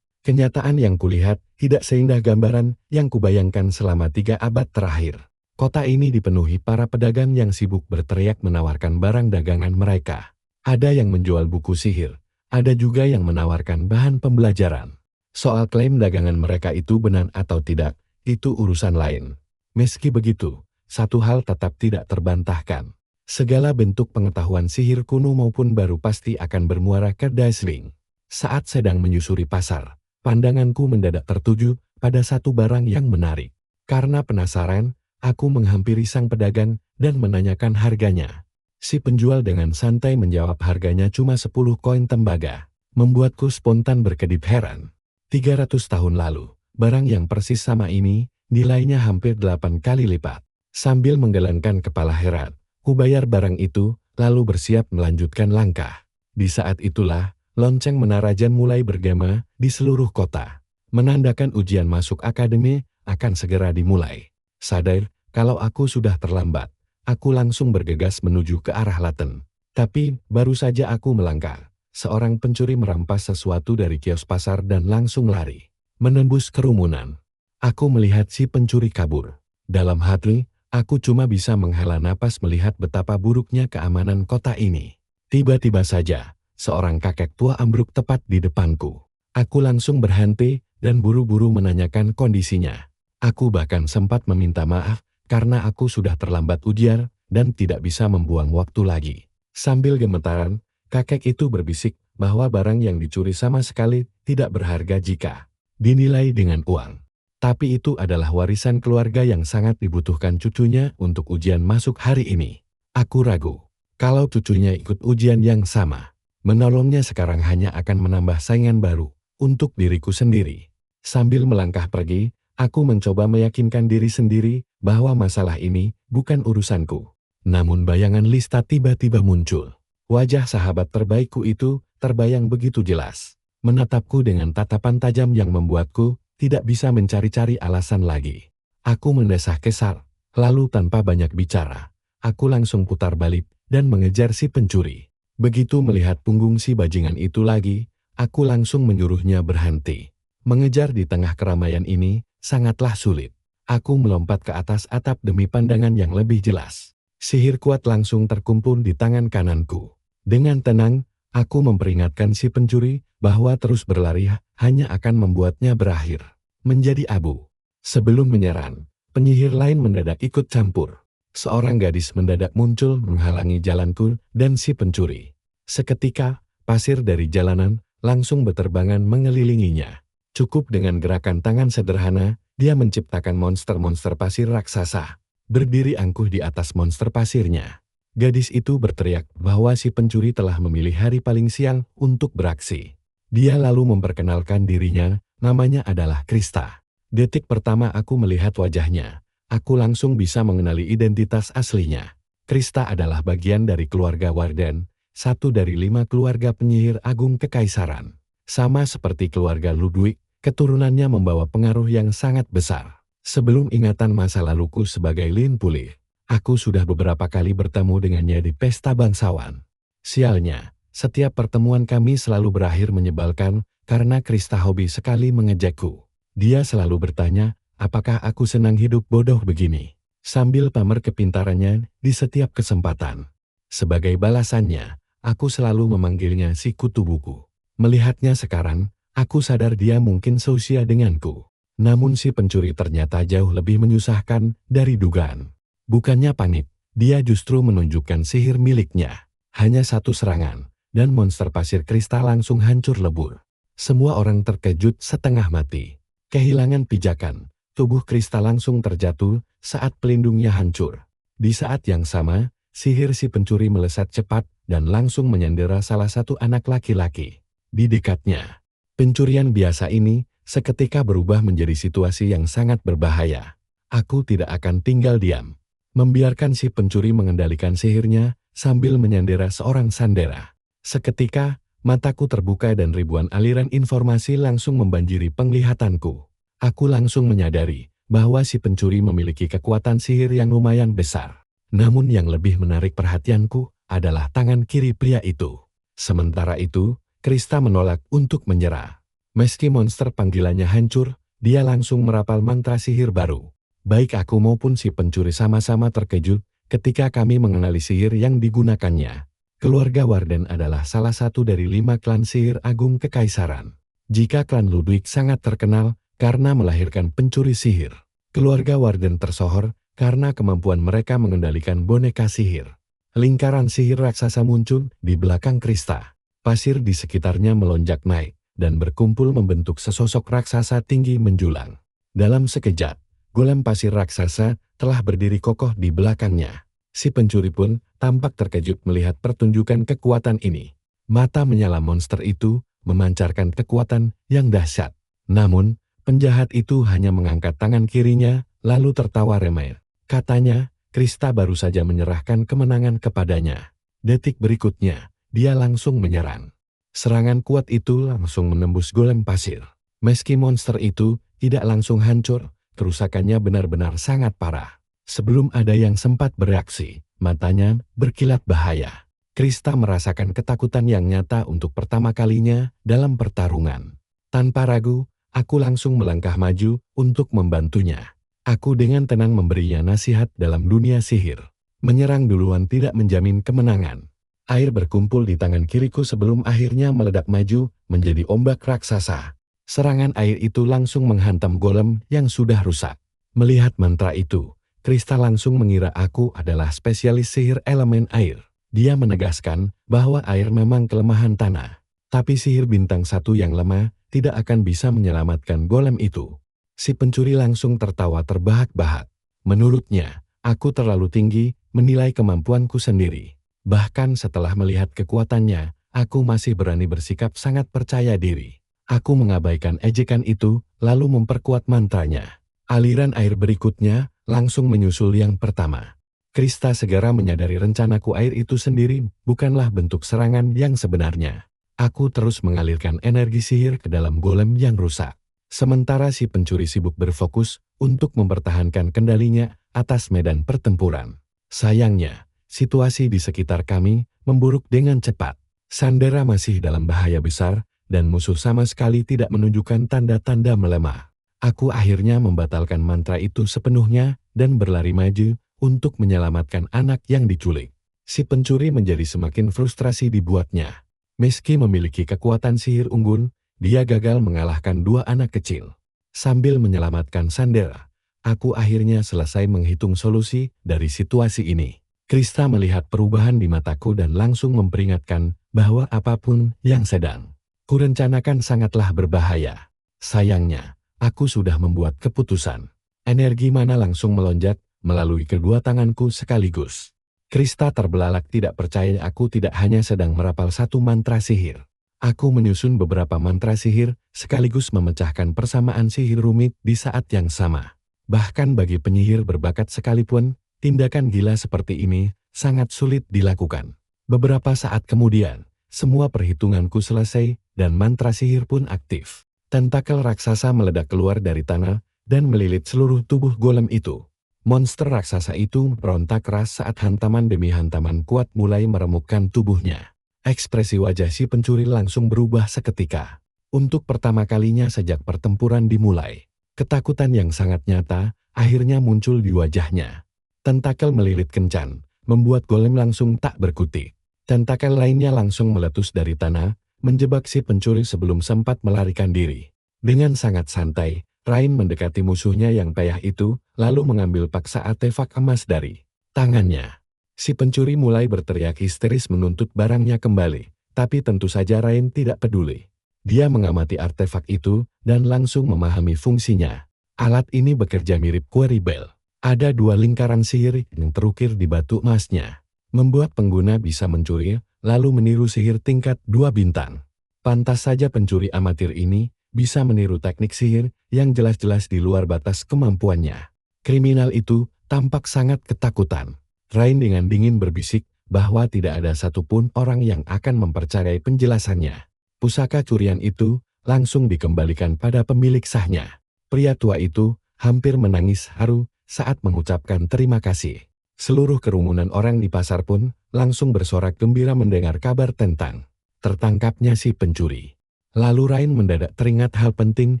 Kenyataan yang kulihat tidak seindah gambaran yang kubayangkan selama 3 abad terakhir. Kota ini dipenuhi para pedagang yang sibuk berteriak menawarkan barang dagangan mereka. Ada yang menjual buku sihir, ada juga yang menawarkan bahan pembelajaran. Soal klaim dagangan mereka itu benar atau tidak, itu urusan lain. Meski begitu, satu hal tetap tidak terbantahkan. Segala bentuk pengetahuan sihir kuno maupun baru pasti akan bermuara ke Dazlin. Saat sedang menyusuri pasar, pandanganku mendadak tertuju pada satu barang yang menarik. Karena penasaran, aku menghampiri sang pedagang dan menanyakan harganya. Si penjual dengan santai menjawab harganya cuma 10 koin tembaga. Membuatku spontan berkedip heran. 300 tahun lalu, barang yang persis sama ini, nilainya hampir 8 kali lipat. Sambil menggelengkan kepala heran, kubayar barang itu, lalu bersiap melanjutkan langkah. Di saat itulah, lonceng menarajan mulai bergema di seluruh kota. Menandakan ujian masuk akademi akan segera dimulai. Sadar kalau aku sudah terlambat, aku langsung bergegas menuju ke arah Laten. Tapi baru saja aku melangkah, seorang pencuri merampas sesuatu dari kios pasar dan langsung lari. Menembus kerumunan, aku melihat si pencuri kabur. Dalam hati, aku cuma bisa menghela napas melihat betapa buruknya keamanan kota ini. Tiba-tiba saja, seorang kakek tua ambruk tepat di depanku. Aku langsung berhenti dan buru-buru menanyakan kondisinya. Aku bahkan sempat meminta maaf karena aku sudah terlambat ujar, dan tidak bisa membuang waktu lagi. Sambil gemetaran, kakek itu berbisik bahwa barang yang dicuri sama sekali tidak berharga jika dinilai dengan uang. Tapi itu adalah warisan keluarga yang sangat dibutuhkan cucunya untuk ujian masuk hari ini. Aku ragu, kalau cucunya ikut ujian yang sama, menolongnya sekarang hanya akan menambah saingan baru untuk diriku sendiri. Sambil melangkah pergi, aku mencoba meyakinkan diri sendiri bahwa masalah ini bukan urusanku. Namun bayangan Lista tiba-tiba muncul. Wajah sahabat terbaikku itu terbayang begitu jelas, menatapku dengan tatapan tajam yang membuatku tidak bisa mencari-cari alasan lagi. Aku mendesah kesal, lalu tanpa banyak bicara, aku langsung putar balik dan mengejar si pencuri. Begitu melihat punggung si bajingan itu lagi, aku langsung menyuruhnya berhenti. Mengejar di tengah keramaian ini sangatlah sulit. Aku melompat ke atas atap demi pandangan yang lebih jelas. Sihir kuat langsung terkumpul di tangan kananku. Dengan tenang, aku memperingatkan si pencuri bahwa terus berlari hanya akan membuatnya berakhir menjadi abu. Sebelum menyerang, penyihir lain mendadak ikut campur. Seorang gadis mendadak muncul menghalangi jalanku dan si pencuri. Seketika, pasir dari jalanan langsung beterbangan mengelilinginya. Cukup dengan gerakan tangan sederhana, dia menciptakan monster-monster pasir raksasa, berdiri angkuh di atas monster pasirnya. Gadis itu berteriak bahwa si pencuri telah memilih hari paling siang untuk beraksi. Dia lalu memperkenalkan dirinya, namanya adalah Krista. Detik pertama aku melihat wajahnya, aku langsung bisa mengenali identitas aslinya. Krista adalah bagian dari keluarga Warden, satu dari 5 keluarga penyihir agung kekaisaran. Sama seperti keluarga Ludwig, keturunannya membawa pengaruh yang sangat besar. Sebelum ingatan masa laluku sebagai Lin pulih, aku sudah beberapa kali bertemu dengannya di pesta bangsawan. Sialnya, setiap pertemuan kami selalu berakhir menyebalkan karena Krista hobi sekali mengejekku. Dia selalu bertanya, apakah aku senang hidup bodoh begini, sambil pamer kepintarannya di setiap kesempatan. Sebagai balasannya, aku selalu memanggilnya si kutu buku. Melihatnya sekarang, aku sadar dia mungkin seusia denganku. Namun si pencuri ternyata jauh lebih menyusahkan dari dugaan. Bukannya panik, dia justru menunjukkan sihir miliknya. Hanya satu serangan, dan monster pasir kristal langsung hancur lebur. Semua orang terkejut setengah mati. Kehilangan pijakan, tubuh kristal langsung terjatuh saat pelindungnya hancur. Di saat yang sama, sihir si pencuri melesat cepat dan langsung menyandera salah satu anak laki-laki di dekatnya. Pencurian biasa ini seketika berubah menjadi situasi yang sangat berbahaya. Aku tidak akan tinggal diam, membiarkan si pencuri mengendalikan sihirnya sambil menyandera seorang sandera. Seketika, mataku terbuka dan ribuan aliran informasi langsung membanjiri penglihatanku. Aku langsung menyadari bahwa si pencuri memiliki kekuatan sihir yang lumayan besar. Namun yang lebih menarik perhatianku adalah tangan kiri pria itu. Sementara itu, Krista menolak untuk menyerah. Meski monster panggilannya hancur, dia langsung merapal mantra sihir baru. Baik aku maupun si pencuri sama-sama terkejut ketika kami mengenali sihir yang digunakannya. Keluarga Warden adalah salah satu dari 5 klan sihir agung kekaisaran. Jika klan Ludwig sangat terkenal karena melahirkan pencuri sihir, keluarga Warden tersohor karena kemampuan mereka mengendalikan boneka sihir. Lingkaran sihir raksasa muncul di belakang Krista. Pasir di sekitarnya melonjak naik dan berkumpul membentuk sesosok raksasa tinggi menjulang. Dalam sekejap, golem pasir raksasa telah berdiri kokoh di belakangnya. Si pencuri pun tampak terkejut melihat pertunjukan kekuatan ini. Mata menyala monster itu memancarkan kekuatan yang dahsyat. Namun, penjahat itu hanya mengangkat tangan kirinya, lalu tertawa remeh. Katanya, Krista baru saja menyerahkan kemenangan kepadanya. Detik berikutnya, dia langsung menyerang. Serangan kuat itu langsung menembus golem pasir. Meski monster itu tidak langsung hancur, kerusakannya benar-benar sangat parah. Sebelum ada yang sempat bereaksi, matanya berkilat bahaya. Krista merasakan ketakutan yang nyata untuk pertama kalinya dalam pertarungan. Tanpa ragu, aku langsung melangkah maju untuk membantunya. Aku dengan tenang memberinya nasihat dalam dunia sihir. Menyerang duluan tidak menjamin kemenangan. Air berkumpul di tangan kiriku sebelum akhirnya meledak maju menjadi ombak raksasa. Serangan air itu langsung menghantam golem yang sudah rusak. Melihat mantra itu, Krista langsung mengira aku adalah spesialis sihir elemen air. Dia menegaskan bahwa air memang kelemahan tanah. Tapi sihir bintang 1 yang lemah tidak akan bisa menyelamatkan golem itu. Si pencuri langsung tertawa terbahak-bahak. Menurutnya, aku terlalu tinggi menilai kemampuanku sendiri. Bahkan setelah melihat kekuatannya, aku masih berani bersikap sangat percaya diri. Aku mengabaikan ejekan itu, lalu memperkuat mantranya. Aliran air berikutnya langsung menyusul yang pertama. Krista segera menyadari rencanaku air itu sendiri bukanlah bentuk serangan yang sebenarnya. Aku terus mengalirkan energi sihir ke dalam golem yang rusak. Sementara si pencuri sibuk berfokus untuk mempertahankan kendalinya atas medan pertempuran. Sayangnya, situasi di sekitar kami memburuk dengan cepat. Sandera masih dalam bahaya besar, dan musuh sama sekali tidak menunjukkan tanda-tanda melemah. Aku akhirnya membatalkan mantra itu sepenuhnya dan berlari maju untuk menyelamatkan anak yang diculik. Si pencuri menjadi semakin frustrasi dibuatnya. Meski memiliki kekuatan sihir unggul, dia gagal mengalahkan 2 anak kecil. Sambil menyelamatkan Sandera, aku akhirnya selesai menghitung solusi dari situasi ini. Krista melihat perubahan di mataku dan langsung memperingatkan bahwa apapun yang sedang kurencanakan sangatlah berbahaya. Sayangnya, aku sudah membuat keputusan. Energi mana langsung melonjak melalui kedua tanganku sekaligus. Krista terbelalak tidak percaya aku tidak hanya sedang merapal satu mantra sihir. Aku menyusun beberapa mantra sihir sekaligus memecahkan persamaan sihir rumit di saat yang sama. Bahkan bagi penyihir berbakat sekalipun, tindakan gila seperti ini sangat sulit dilakukan. Beberapa saat kemudian, semua perhitunganku selesai dan mantra sihir pun aktif. Tentakel raksasa meledak keluar dari tanah dan melilit seluruh tubuh golem itu. Monster raksasa itu berontak keras saat hantaman demi hantaman kuat mulai meremukkan tubuhnya. Ekspresi wajah si pencuri langsung berubah seketika. Untuk pertama kalinya sejak pertempuran dimulai, ketakutan yang sangat nyata akhirnya muncul di wajahnya. Tentakel melilit kencan, membuat golem langsung tak berkutik. Tentakel lainnya langsung meletus dari tanah, menjebak si pencuri sebelum sempat melarikan diri. Dengan sangat santai, Rain mendekati musuhnya yang payah itu, lalu mengambil paksa artefak emas dari tangannya. Si pencuri mulai berteriak histeris menuntut barangnya kembali, tapi tentu saja Rain tidak peduli. Dia mengamati artefak itu, dan langsung memahami fungsinya. Alat ini bekerja mirip Quarry Bell. Ada 2 lingkaran sihir yang terukir di batu emasnya, membuat pengguna bisa mencuri, lalu meniru sihir tingkat 2 bintang. Pantas saja pencuri amatir ini bisa meniru teknik sihir yang jelas-jelas di luar batas kemampuannya. Kriminal itu tampak sangat ketakutan. Rain dengan dingin berbisik bahwa tidak ada satupun orang yang akan mempercayai penjelasannya. Pusaka curian itu langsung dikembalikan pada pemilik sahnya. Pria tua itu hampir menangis haru saat mengucapkan terima kasih. Seluruh kerumunan orang di pasar pun langsung bersorak gembira mendengar kabar tentang tertangkapnya si pencuri. Lalu Rain mendadak teringat hal penting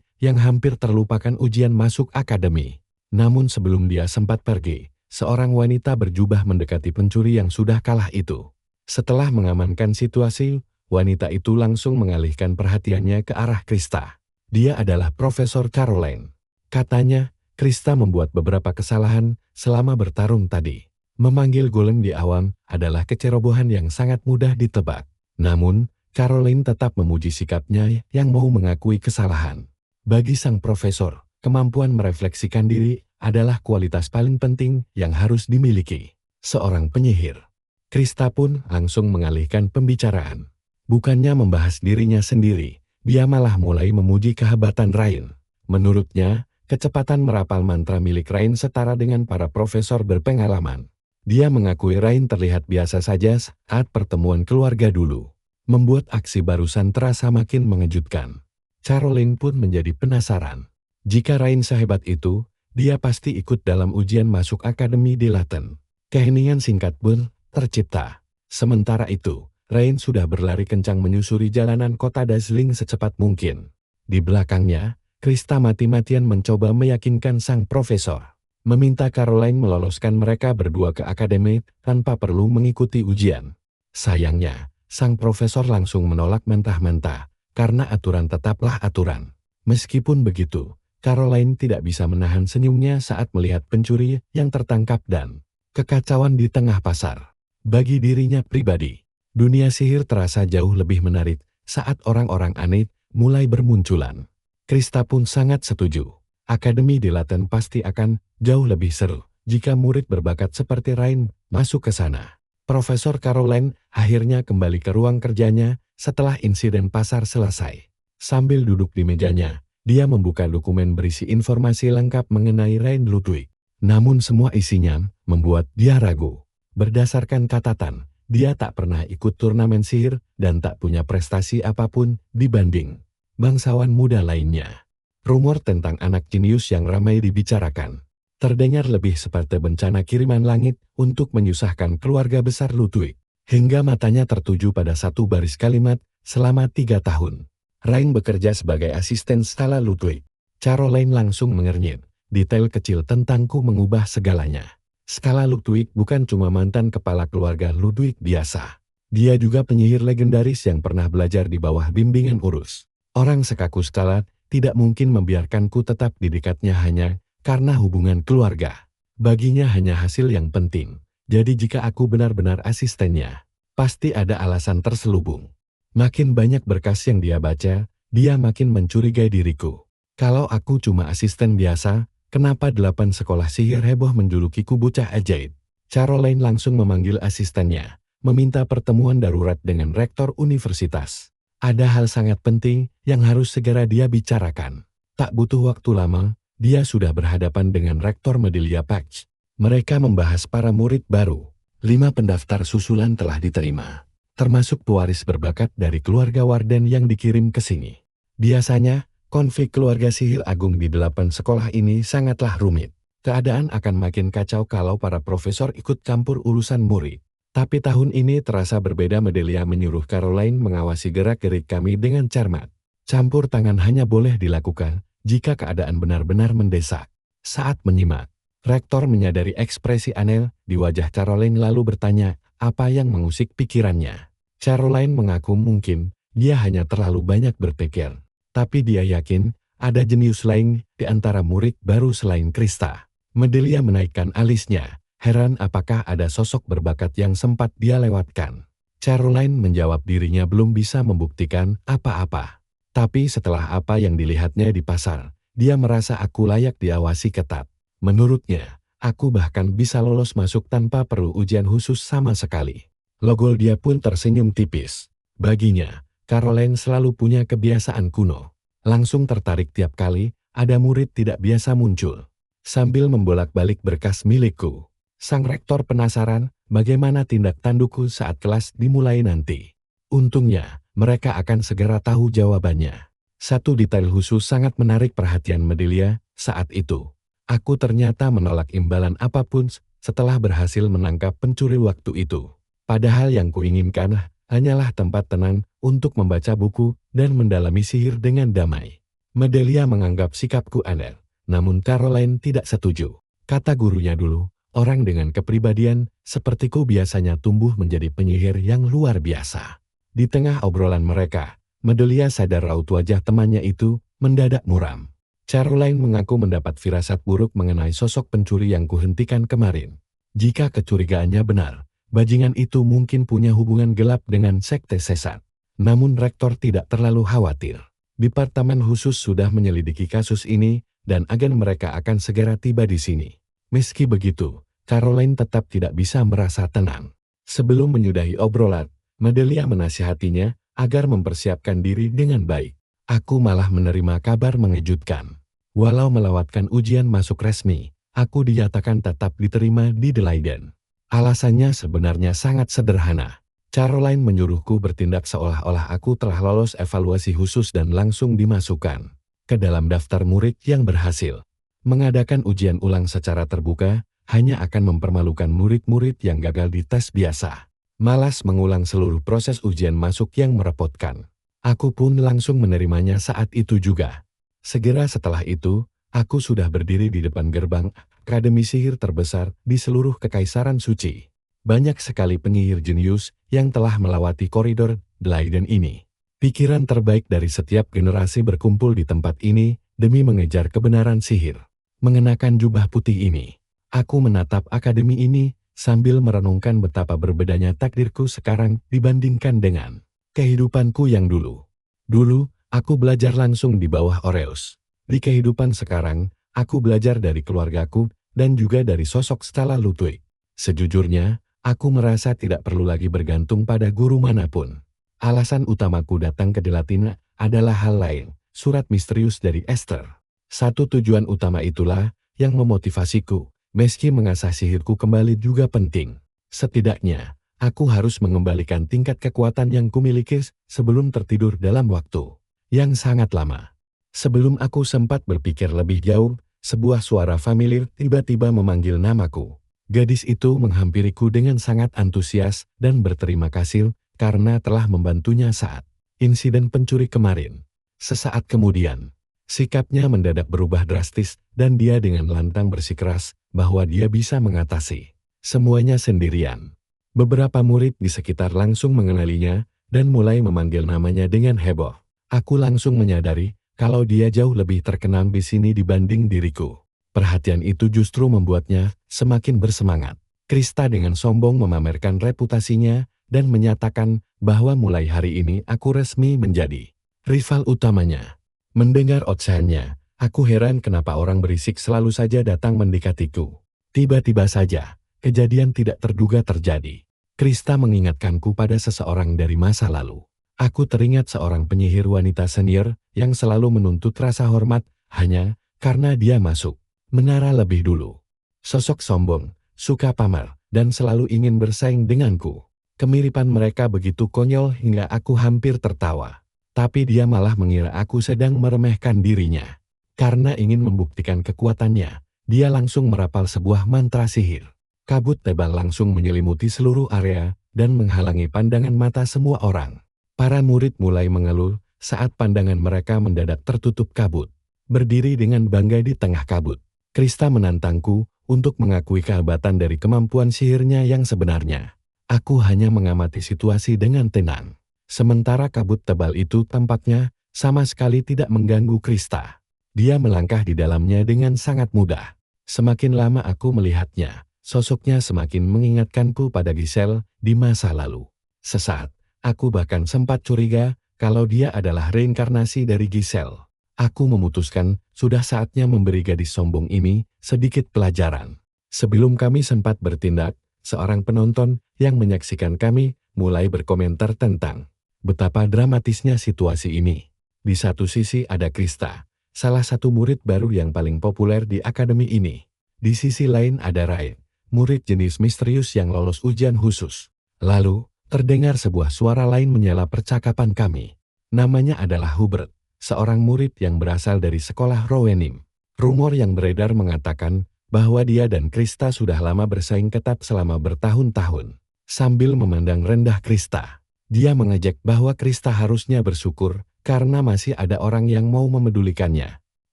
yang hampir terlupakan ujian masuk akademi. Namun sebelum dia sempat pergi, seorang wanita berjubah mendekati pencuri yang sudah kalah itu. Setelah mengamankan situasi, wanita itu langsung mengalihkan perhatiannya ke arah Krista. Dia adalah Profesor Caroline. Katanya, Krista membuat beberapa kesalahan selama bertarung tadi. Memanggil golem di awam adalah kecerobohan yang sangat mudah ditebak. Namun, Caroline tetap memuji sikapnya yang mau mengakui kesalahan. Bagi sang profesor, kemampuan merefleksikan diri adalah kualitas paling penting yang harus dimiliki seorang penyihir. Krista pun langsung mengalihkan pembicaraan. Bukannya membahas dirinya sendiri, dia malah mulai memuji kehebatan Rain. Menurutnya, kecepatan merapal mantra milik Rain setara dengan para profesor berpengalaman. Dia mengakui Rain terlihat biasa saja saat pertemuan keluarga dulu, membuat aksi barusan terasa makin mengejutkan. Caroline pun menjadi penasaran. Jika Rain sehebat itu, dia pasti ikut dalam ujian masuk akademi di Laten. Keheningan singkat pun tercipta. Sementara itu, Rain sudah berlari kencang menyusuri jalanan kota Dazzling secepat mungkin. Di belakangnya, Krista mati-matian mencoba meyakinkan sang profesor, meminta Caroline meloloskan mereka berdua ke akademi tanpa perlu mengikuti ujian. Sayangnya, sang profesor langsung menolak mentah-mentah, karena aturan tetaplah aturan. Meskipun begitu, Caroline tidak bisa menahan senyumnya saat melihat pencuri yang tertangkap dan kekacauan di tengah pasar. Bagi dirinya pribadi, dunia sihir terasa jauh lebih menarik saat orang-orang aneh mulai bermunculan. Krista pun sangat setuju. Akademi di Laten pasti akan jauh lebih seru jika murid berbakat seperti Rain masuk ke sana. Profesor Caroline akhirnya kembali ke ruang kerjanya setelah insiden pasar selesai. Sambil duduk di mejanya, dia membuka dokumen berisi informasi lengkap mengenai Rain Ludwig. Namun semua isinya membuat dia ragu. Berdasarkan catatan, dia tak pernah ikut turnamen sihir dan tak punya prestasi apapun dibanding bangsawan muda lainnya. Rumor tentang anak jenius yang ramai dibicarakan terdengar lebih seperti bencana kiriman langit untuk menyusahkan keluarga besar Ludwig. Hingga matanya tertuju pada satu baris kalimat selama 3 tahun. Rain bekerja sebagai asisten Skala Ludwig. Caroline langsung mengernyit. Detail kecil tentangku mengubah segalanya. Skala Ludwig bukan cuma mantan kepala keluarga Ludwig biasa. Dia juga penyihir legendaris yang pernah belajar di bawah bimbingan Urus. Orang sekaku Skala tidak mungkin membiarkanku tetap di dekatnya hanya karena hubungan keluarga. Baginya hanya hasil yang penting. Jadi jika aku benar-benar asistennya, pasti ada alasan terselubung. Makin banyak berkas yang dia baca, dia makin mencurigai diriku. Kalau aku cuma asisten biasa, kenapa 8 sekolah sihir heboh menjulukiku bocah ajaib? Caroline langsung memanggil asistennya, meminta pertemuan darurat dengan rektor universitas. Ada hal sangat penting yang harus segera dia bicarakan. Tak butuh waktu lama, dia sudah berhadapan dengan rektor Medelia Patch. Mereka membahas para murid baru. 5 pendaftar susulan telah diterima, termasuk pewaris berbakat dari keluarga Warden yang dikirim ke sini. Biasanya, konflik keluarga sihir agung di 8 sekolah ini sangatlah rumit. Keadaan akan makin kacau kalau para profesor ikut campur urusan murid. Tapi tahun ini terasa berbeda. Medelia menyuruh Caroline mengawasi gerak-gerik kami dengan cermat. Campur tangan hanya boleh dilakukan jika keadaan benar-benar mendesak. Saat menyimak, rektor menyadari ekspresi aneh di wajah Caroline lalu bertanya apa yang mengusik pikirannya. Caroline mengaku mungkin dia hanya terlalu banyak berpikir. Tapi dia yakin ada jenius lain di antara murid baru selain Krista. Medelia menaikkan alisnya, heran apakah ada sosok berbakat yang sempat dia lewatkan. Caroline menjawab dirinya belum bisa membuktikan apa-apa. Tapi setelah apa yang dilihatnya di pasar, dia merasa aku layak diawasi ketat. Menurutnya, aku bahkan bisa lolos masuk tanpa perlu ujian khusus sama sekali. Logol dia pun tersenyum tipis. Baginya, Caroline selalu punya kebiasaan kuno. Langsung tertarik tiap kali ada murid tidak biasa muncul. Sambil membolak-balik berkas milikku, sang rektor penasaran bagaimana tindak tandukku saat kelas dimulai nanti. Untungnya, mereka akan segera tahu jawabannya. Satu detail khusus sangat menarik perhatian Medelia saat itu. Aku ternyata menolak imbalan apapun setelah berhasil menangkap pencuri waktu itu. Padahal yang kuinginkan hanyalah tempat tenang untuk membaca buku dan mendalami sihir dengan damai. Medelia menganggap sikapku aneh, namun Caroline tidak setuju. Kata gurunya dulu, orang dengan kepribadian sepertiku biasanya tumbuh menjadi penyihir yang luar biasa. Di tengah obrolan mereka, Medelia sadar raut wajah temannya itu mendadak muram. Caroline mengaku mendapat firasat buruk mengenai sosok pencuri yang kuhentikan kemarin. Jika kecurigaannya benar, bajingan itu mungkin punya hubungan gelap dengan sekte sesat. Namun rektor tidak terlalu khawatir. Departemen khusus sudah menyelidiki kasus ini dan agen mereka akan segera tiba di sini. Meski begitu, Caroline tetap tidak bisa merasa tenang. Sebelum menyudahi obrolan, Medelia menasihatinya agar mempersiapkan diri dengan baik. Aku malah menerima kabar mengejutkan. Walau melewatkan ujian masuk resmi, aku dinyatakan tetap diterima di The Leiden. Alasannya sebenarnya sangat sederhana. Caroline menyuruhku bertindak seolah-olah aku telah lolos evaluasi khusus dan langsung dimasukkan ke dalam daftar murid yang berhasil. Mengadakan ujian ulang secara terbuka hanya akan mempermalukan murid-murid yang gagal di tes biasa. Malas mengulang seluruh proses ujian masuk yang merepotkan. Aku pun langsung menerimanya saat itu juga. Segera setelah itu, aku sudah berdiri di depan gerbang akademi sihir terbesar di seluruh Kekaisaran Suci. Banyak sekali penyihir jenius yang telah melewati koridor The Leiden ini. Pikiran terbaik dari setiap generasi berkumpul di tempat ini, demi mengejar kebenaran sihir. Mengenakan jubah putih ini, aku menatap akademi ini sambil merenungkan betapa berbedanya takdirku sekarang dibandingkan dengan kehidupanku yang dulu. Dulu, aku belajar langsung di bawah Oreus. Di kehidupan sekarang, aku belajar dari keluargaku dan juga dari sosok Stella Ludwig. Sejujurnya, aku merasa tidak perlu lagi bergantung pada guru manapun. Alasan utamaku datang ke Delatina adalah hal lain, surat misterius dari Esther. Satu tujuan utama itulah yang memotivasiku, meski mengasah sihirku kembali juga penting. Setidaknya, aku harus mengembalikan tingkat kekuatan yang kumiliki sebelum tertidur dalam waktu yang sangat lama. Sebelum aku sempat berpikir lebih jauh, sebuah suara familiar tiba-tiba memanggil namaku. Gadis itu menghampiriku dengan sangat antusias dan berterima kasih karena telah membantunya saat insiden pencuri kemarin. Sesaat kemudian, sikapnya mendadak berubah drastis dan dia dengan lantang bersikeras bahwa dia bisa mengatasi semuanya sendirian. Beberapa murid di sekitar langsung mengenalinya dan mulai memanggil namanya dengan heboh. Aku langsung menyadari kalau dia jauh lebih terkenal di sini dibanding diriku. Perhatian itu justru membuatnya semakin bersemangat. Krista dengan sombong memamerkan reputasinya dan menyatakan bahwa mulai hari ini aku resmi menjadi rival utamanya. Mendengar ocehannya, aku heran kenapa orang berisik selalu saja datang mendekatiku. Tiba-tiba saja, kejadian tidak terduga terjadi. Krista mengingatkanku pada seseorang dari masa lalu. Aku teringat seorang penyihir wanita senior yang selalu menuntut rasa hormat hanya karena dia masuk menara lebih dulu. Sosok sombong, suka pamer, dan selalu ingin bersaing denganku. Kemiripan mereka begitu konyol hingga aku hampir tertawa. Tapi dia malah mengira aku sedang meremehkan dirinya. Karena ingin membuktikan kekuatannya, dia langsung merapal sebuah mantra sihir. Kabut tebal langsung menyelimuti seluruh area dan menghalangi pandangan mata semua orang. Para murid mulai mengeluh saat pandangan mereka mendadak tertutup kabut. Berdiri dengan bangga di tengah kabut, Krista menantangku untuk mengakui kehebatan dari kemampuan sihirnya yang sebenarnya. Aku hanya mengamati situasi dengan tenang. Sementara kabut tebal itu tampaknya sama sekali tidak mengganggu Krista. Dia melangkah di dalamnya dengan sangat mudah. Semakin lama aku melihatnya, sosoknya semakin mengingatkanku pada Giselle di masa lalu. Sesaat, aku bahkan sempat curiga kalau dia adalah reinkarnasi dari Giselle. Aku memutuskan sudah saatnya memberi gadis sombong ini sedikit pelajaran. Sebelum kami sempat bertindak, seorang penonton yang menyaksikan kami mulai berkomentar tentang betapa dramatisnya situasi ini. Di satu sisi ada Krista, salah satu murid baru yang paling populer di akademi ini. Di sisi lain ada Ray, murid jenis misterius yang lolos ujian khusus. Lalu, terdengar sebuah suara lain menyela percakapan kami. Namanya adalah Hubert, seorang murid yang berasal dari sekolah Rowenim. Rumor yang beredar mengatakan bahwa dia dan Krista sudah lama bersaing ketat selama bertahun-tahun. Sambil memandang rendah Krista, dia mengejek bahwa Krista harusnya bersyukur karena masih ada orang yang mau memedulikannya.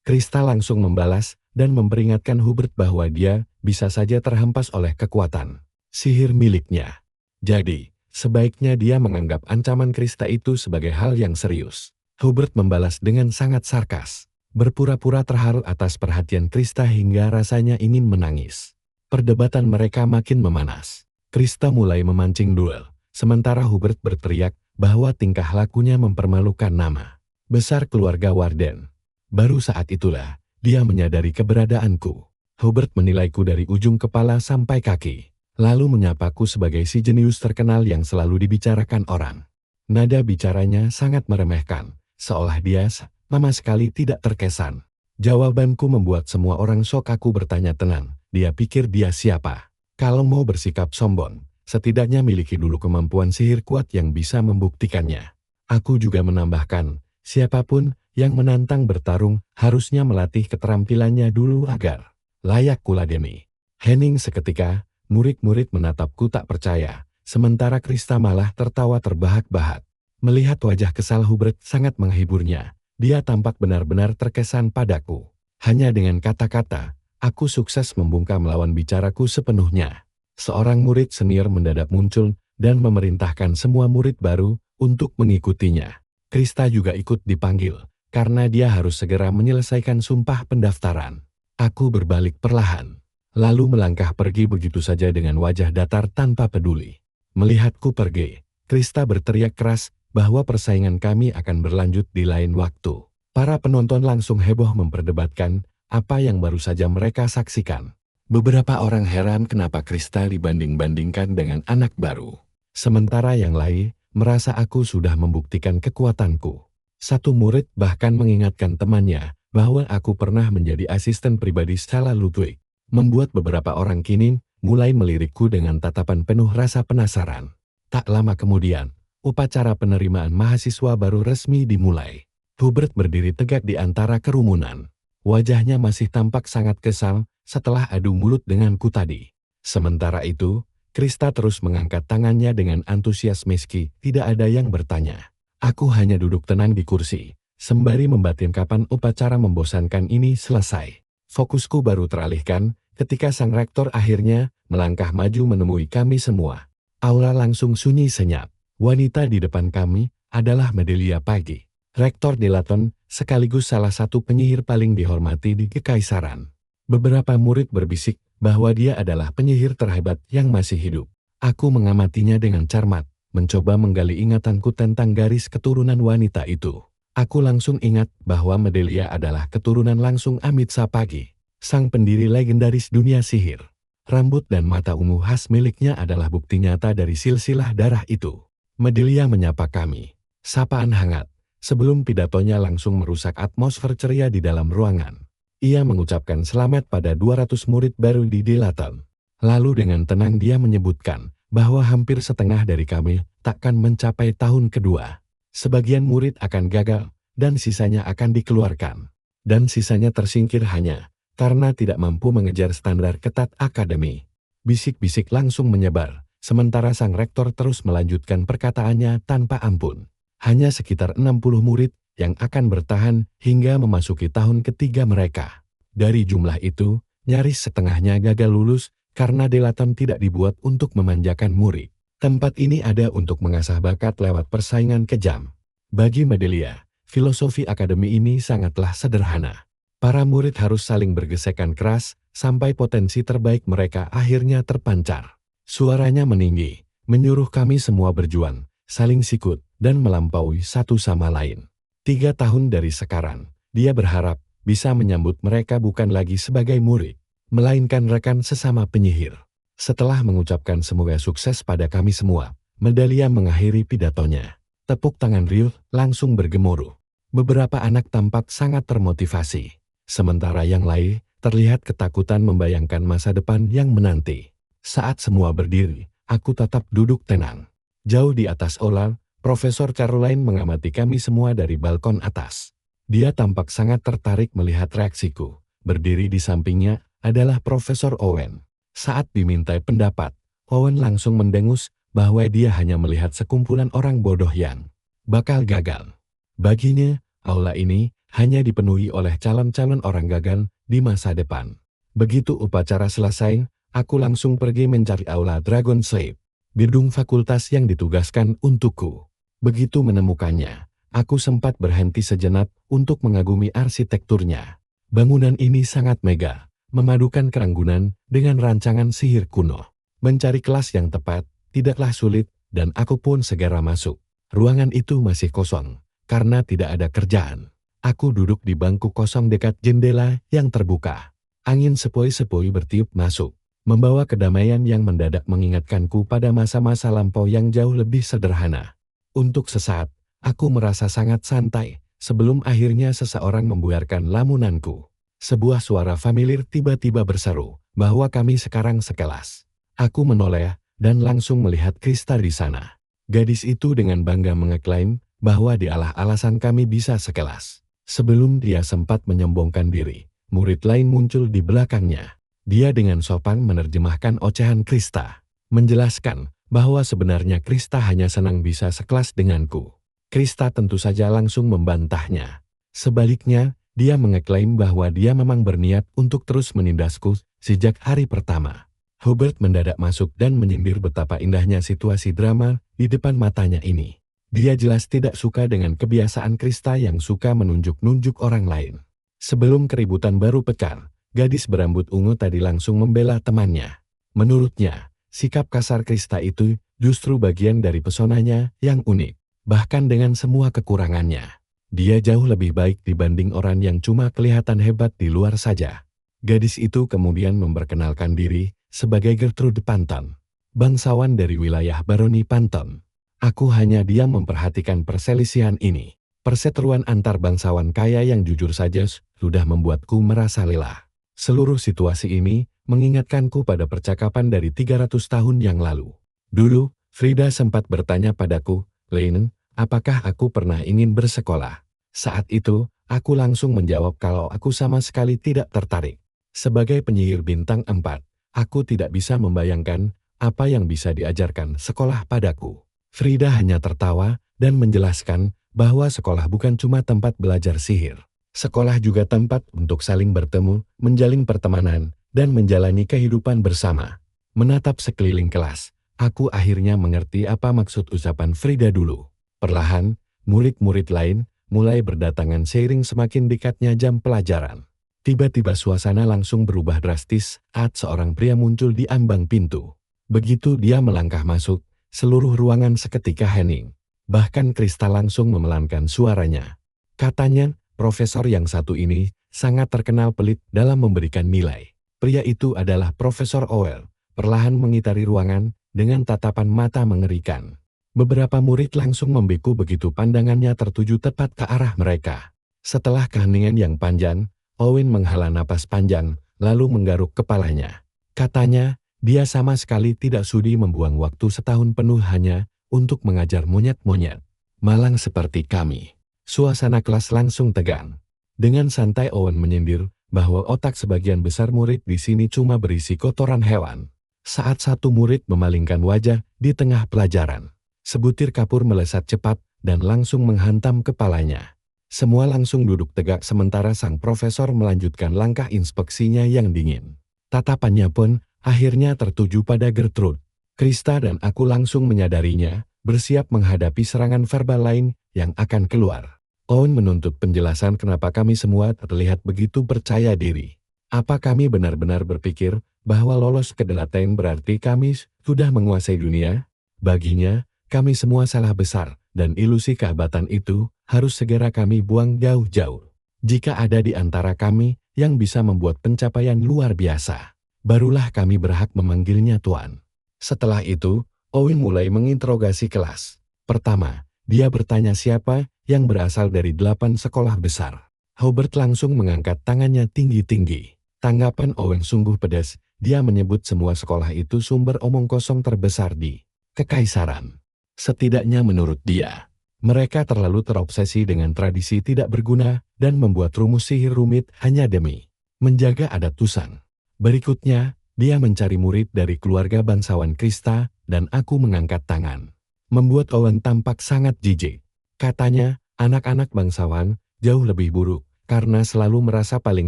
Krista langsung membalas dan memperingatkan Hubert bahwa dia bisa saja terhempas oleh kekuatan sihir miliknya. Jadi, sebaiknya dia menganggap ancaman Krista itu sebagai hal yang serius. Hubert membalas dengan sangat sarkas, berpura-pura terharu atas perhatian Krista hingga rasanya ingin menangis. Perdebatan mereka makin memanas. Krista mulai memancing duel. Sementara Hubert berteriak bahwa tingkah lakunya mempermalukan nama besar keluarga Warden. Baru saat itulah, dia menyadari keberadaanku. Hubert menilaiku dari ujung kepala sampai kaki, lalu menyapaku sebagai si jenius terkenal yang selalu dibicarakan orang. Nada bicaranya sangat meremehkan, seolah dia sama sekali tidak terkesan. Jawabanku membuat semua orang shock. Aku bertanya tenang, dia pikir dia siapa? Kalau mau bersikap sombong, setidaknya miliki dulu kemampuan sihir kuat yang bisa membuktikannya. Aku juga menambahkan, siapapun yang menantang bertarung harusnya melatih keterampilannya dulu agar layak kuladeni. Hening seketika, murid-murid menatapku tak percaya, sementara Krista malah tertawa terbahak-bahak. Melihat wajah kesal Hubert sangat menghiburnya, dia tampak benar-benar terkesan padaku. Hanya dengan kata-kata, aku sukses membungkam lawan bicaraku sepenuhnya. Seorang murid senior mendadak muncul dan memerintahkan semua murid baru untuk mengikutinya. Krista juga ikut dipanggil, karena dia harus segera menyelesaikan sumpah pendaftaran. Aku berbalik perlahan, lalu melangkah pergi begitu saja dengan wajah datar tanpa peduli. Melihatku pergi, Krista berteriak keras bahwa persaingan kami akan berlanjut di lain waktu. Para penonton langsung heboh memperdebatkan apa yang baru saja mereka saksikan. Beberapa orang heran kenapa Krista dibanding-bandingkan dengan anak baru. Sementara yang lain merasa aku sudah membuktikan kekuatanku. Satu murid bahkan mengingatkan temannya bahwa aku pernah menjadi asisten pribadi Stella Ludwig. Membuat beberapa orang kini mulai melirikku dengan tatapan penuh rasa penasaran. Tak lama kemudian, upacara penerimaan mahasiswa baru resmi dimulai. Hubert berdiri tegak di antara kerumunan. Wajahnya masih tampak sangat kesal setelah adu mulut denganku tadi. Sementara itu, Krista terus mengangkat tangannya dengan antusias meski tidak ada yang bertanya. Aku hanya duduk tenang di kursi, sembari membatin kapan upacara membosankan ini selesai. Fokusku baru teralihkan ketika sang rektor akhirnya melangkah maju menemui kami semua. Aula langsung sunyi senyap. Wanita di depan kami adalah Medelia Pagi. Rektor Dilaton sekaligus salah satu penyihir paling dihormati di Kekaisaran. Beberapa murid berbisik bahwa dia adalah penyihir terhebat yang masih hidup. Aku mengamatinya dengan cermat, mencoba menggali ingatanku tentang garis keturunan wanita itu. Aku langsung ingat bahwa Medelia adalah keturunan langsung Amitsa Pagi, sang pendiri legendaris dunia sihir. Rambut dan mata ungu khas miliknya adalah bukti nyata dari silsilah darah itu. Medelia menyapa kami. Sapaan hangat. Sebelum pidatonya langsung merusak atmosfer ceria di dalam ruangan. Ia mengucapkan selamat pada 200 murid baru di Dilaton. Lalu dengan tenang dia menyebutkan bahwa hampir setengah dari kami takkan mencapai tahun kedua. Sebagian murid akan gagal dan sisanya akan dikeluarkan. Dan sisanya tersingkir hanya karena tidak mampu mengejar standar ketat akademi. Bisik-bisik langsung menyebar, sementara sang rektor terus melanjutkan perkataannya tanpa ampun. Hanya sekitar 60 murid yang akan bertahan hingga memasuki tahun ketiga mereka. Dari jumlah itu, nyaris setengahnya gagal lulus karena Dilaton tidak dibuat untuk memanjakan murid. Tempat ini ada untuk mengasah bakat lewat persaingan kejam. Bagi Medelia, filosofi akademi ini sangatlah sederhana. Para murid harus saling bergesekan keras sampai potensi terbaik mereka akhirnya terpancar. Suaranya meninggi, menyuruh kami semua berjuang, saling sikut, dan melampaui satu sama lain. 3 tahun dari sekarang, dia berharap bisa menyambut mereka bukan lagi sebagai murid, melainkan rekan sesama penyihir. Setelah mengucapkan semoga sukses pada kami semua, Medelia mengakhiri pidatonya. Tepuk tangan riuh langsung bergemuruh. Beberapa anak tampak sangat termotivasi, sementara yang lain terlihat ketakutan membayangkan masa depan yang menanti. Saat semua berdiri, aku tetap duduk tenang. Jauh di atas aula, Profesor Caroline mengamati kami semua dari balkon atas. Dia tampak sangat tertarik melihat reaksiku. Berdiri di sampingnya adalah Profesor Owen. Saat dimintai pendapat, Owen langsung mendengus bahwa dia hanya melihat sekumpulan orang bodoh yang bakal gagal. Baginya, aula ini hanya dipenuhi oleh calon-calon orang gagal di masa depan. Begitu upacara selesai, aku langsung pergi mencari aula Dragon Slave, gedung fakultas yang ditugaskan untukku. Begitu menemukannya, aku sempat berhenti sejenak untuk mengagumi arsitekturnya. Bangunan ini sangat megah, memadukan keranggunan dengan rancangan sihir kuno. Mencari kelas yang tepat tidaklah sulit, dan aku pun segera masuk. Ruangan itu masih kosong, karena tidak ada kerjaan. Aku duduk di bangku kosong dekat jendela yang terbuka. Angin sepoi-sepoi bertiup masuk, membawa kedamaian yang mendadak mengingatkanku pada masa-masa lampau yang jauh lebih sederhana. Untuk sesaat, aku merasa sangat santai, sebelum akhirnya seseorang membuarkan lamunanku. Sebuah suara familiar tiba-tiba berseru, bahwa kami sekarang sekelas. Aku menoleh, dan langsung melihat Krista di sana. Gadis itu dengan bangga mengeklaim, bahwa dialah alasan kami bisa sekelas. Sebelum dia sempat menyombongkan diri, murid lain muncul di belakangnya. Dia dengan sopan menerjemahkan ocehan Krista, menjelaskan bahwa sebenarnya Krista hanya senang bisa sekelas denganku. Krista tentu saja langsung membantahnya. Sebaliknya, dia mengeklaim bahwa dia memang berniat untuk terus menindasku sejak hari pertama. Hubert mendadak masuk dan menyindir betapa indahnya situasi drama di depan matanya ini. Dia jelas tidak suka dengan kebiasaan Krista yang suka menunjuk-nunjuk orang lain. Sebelum keributan baru pecah, gadis berambut ungu tadi langsung membela temannya. Menurutnya, sikap kasar Krista itu justru bagian dari pesonanya yang unik. Bahkan dengan semua kekurangannya, dia jauh lebih baik dibanding orang yang cuma kelihatan hebat di luar saja. Gadis itu kemudian memperkenalkan diri sebagai Gertrude Panton, bangsawan dari wilayah Baroni Panton. Aku hanya diam memperhatikan perselisihan ini. Perseteruan antar bangsawan kaya yang jujur saja sudah membuatku merasa lelah. Seluruh situasi ini mengingatkanku pada percakapan dari 300 tahun yang lalu. Dulu, Frida sempat bertanya padaku, "Leinen, apakah aku pernah ingin bersekolah?" Saat itu, aku langsung menjawab kalau aku sama sekali tidak tertarik. Sebagai penyihir bintang 4, aku tidak bisa membayangkan apa yang bisa diajarkan sekolah padaku. Frida hanya tertawa dan menjelaskan bahwa sekolah bukan cuma tempat belajar sihir. Sekolah juga tempat untuk saling bertemu, menjalin pertemanan, dan menjalani kehidupan bersama. Menatap sekeliling kelas, aku akhirnya mengerti apa maksud ucapan Frida dulu. Perlahan, murid-murid lain mulai berdatangan seiring semakin dekatnya jam pelajaran. Tiba-tiba suasana langsung berubah drastis saat seorang pria muncul di ambang pintu. Begitu dia melangkah masuk, seluruh ruangan seketika hening. Bahkan Krista langsung memelankan suaranya. Katanya, profesor yang satu ini sangat terkenal pelit dalam memberikan nilai. Pria itu adalah Profesor Owell, perlahan mengitari ruangan dengan tatapan mata mengerikan. Beberapa murid langsung membeku begitu pandangannya tertuju tepat ke arah mereka. Setelah keheningan yang panjang, Owen menghela napas panjang, lalu menggaruk kepalanya. Katanya, dia sama sekali tidak sudi membuang waktu setahun penuh hanya untuk mengajar monyet-monyet. Malang seperti kami. Suasana kelas langsung tegang. Dengan santai Owen menyindir bahwa otak sebagian besar murid di sini cuma berisi kotoran hewan. Saat satu murid memalingkan wajah di tengah pelajaran, sebutir kapur melesat cepat dan langsung menghantam kepalanya. Semua langsung duduk tegak sementara sang profesor melanjutkan langkah inspeksinya yang dingin. Tatapannya pun akhirnya tertuju pada Gertrude. Krista dan aku langsung menyadarinya, bersiap menghadapi serangan verbal lain yang akan keluar. Owen menuntut penjelasan kenapa kami semua terlihat begitu percaya diri. Apa kami benar-benar berpikir bahwa lolos ke Delatain berarti kami sudah menguasai dunia? Baginya, kami semua salah besar, dan ilusi keabatan itu harus segera kami buang jauh-jauh. Jika ada di antara kami yang bisa membuat pencapaian luar biasa, barulah kami berhak memanggilnya Tuan. Setelah itu, Owen mulai menginterogasi kelas. Pertama, dia bertanya siapa yang berasal dari 8 sekolah besar. Hubert langsung mengangkat tangannya tinggi-tinggi. Tanggapan Owen sungguh pedas, dia menyebut semua sekolah itu sumber omong kosong terbesar di Kekaisaran. Setidaknya menurut dia, mereka terlalu terobsesi dengan tradisi tidak berguna dan membuat rumus sihir rumit hanya demi menjaga adat Tusan. Berikutnya, dia mencari murid dari keluarga bangsawan Krista dan aku mengangkat tangan. Membuat Owen tampak sangat jijik. Katanya, anak-anak bangsawan jauh lebih buruk karena selalu merasa paling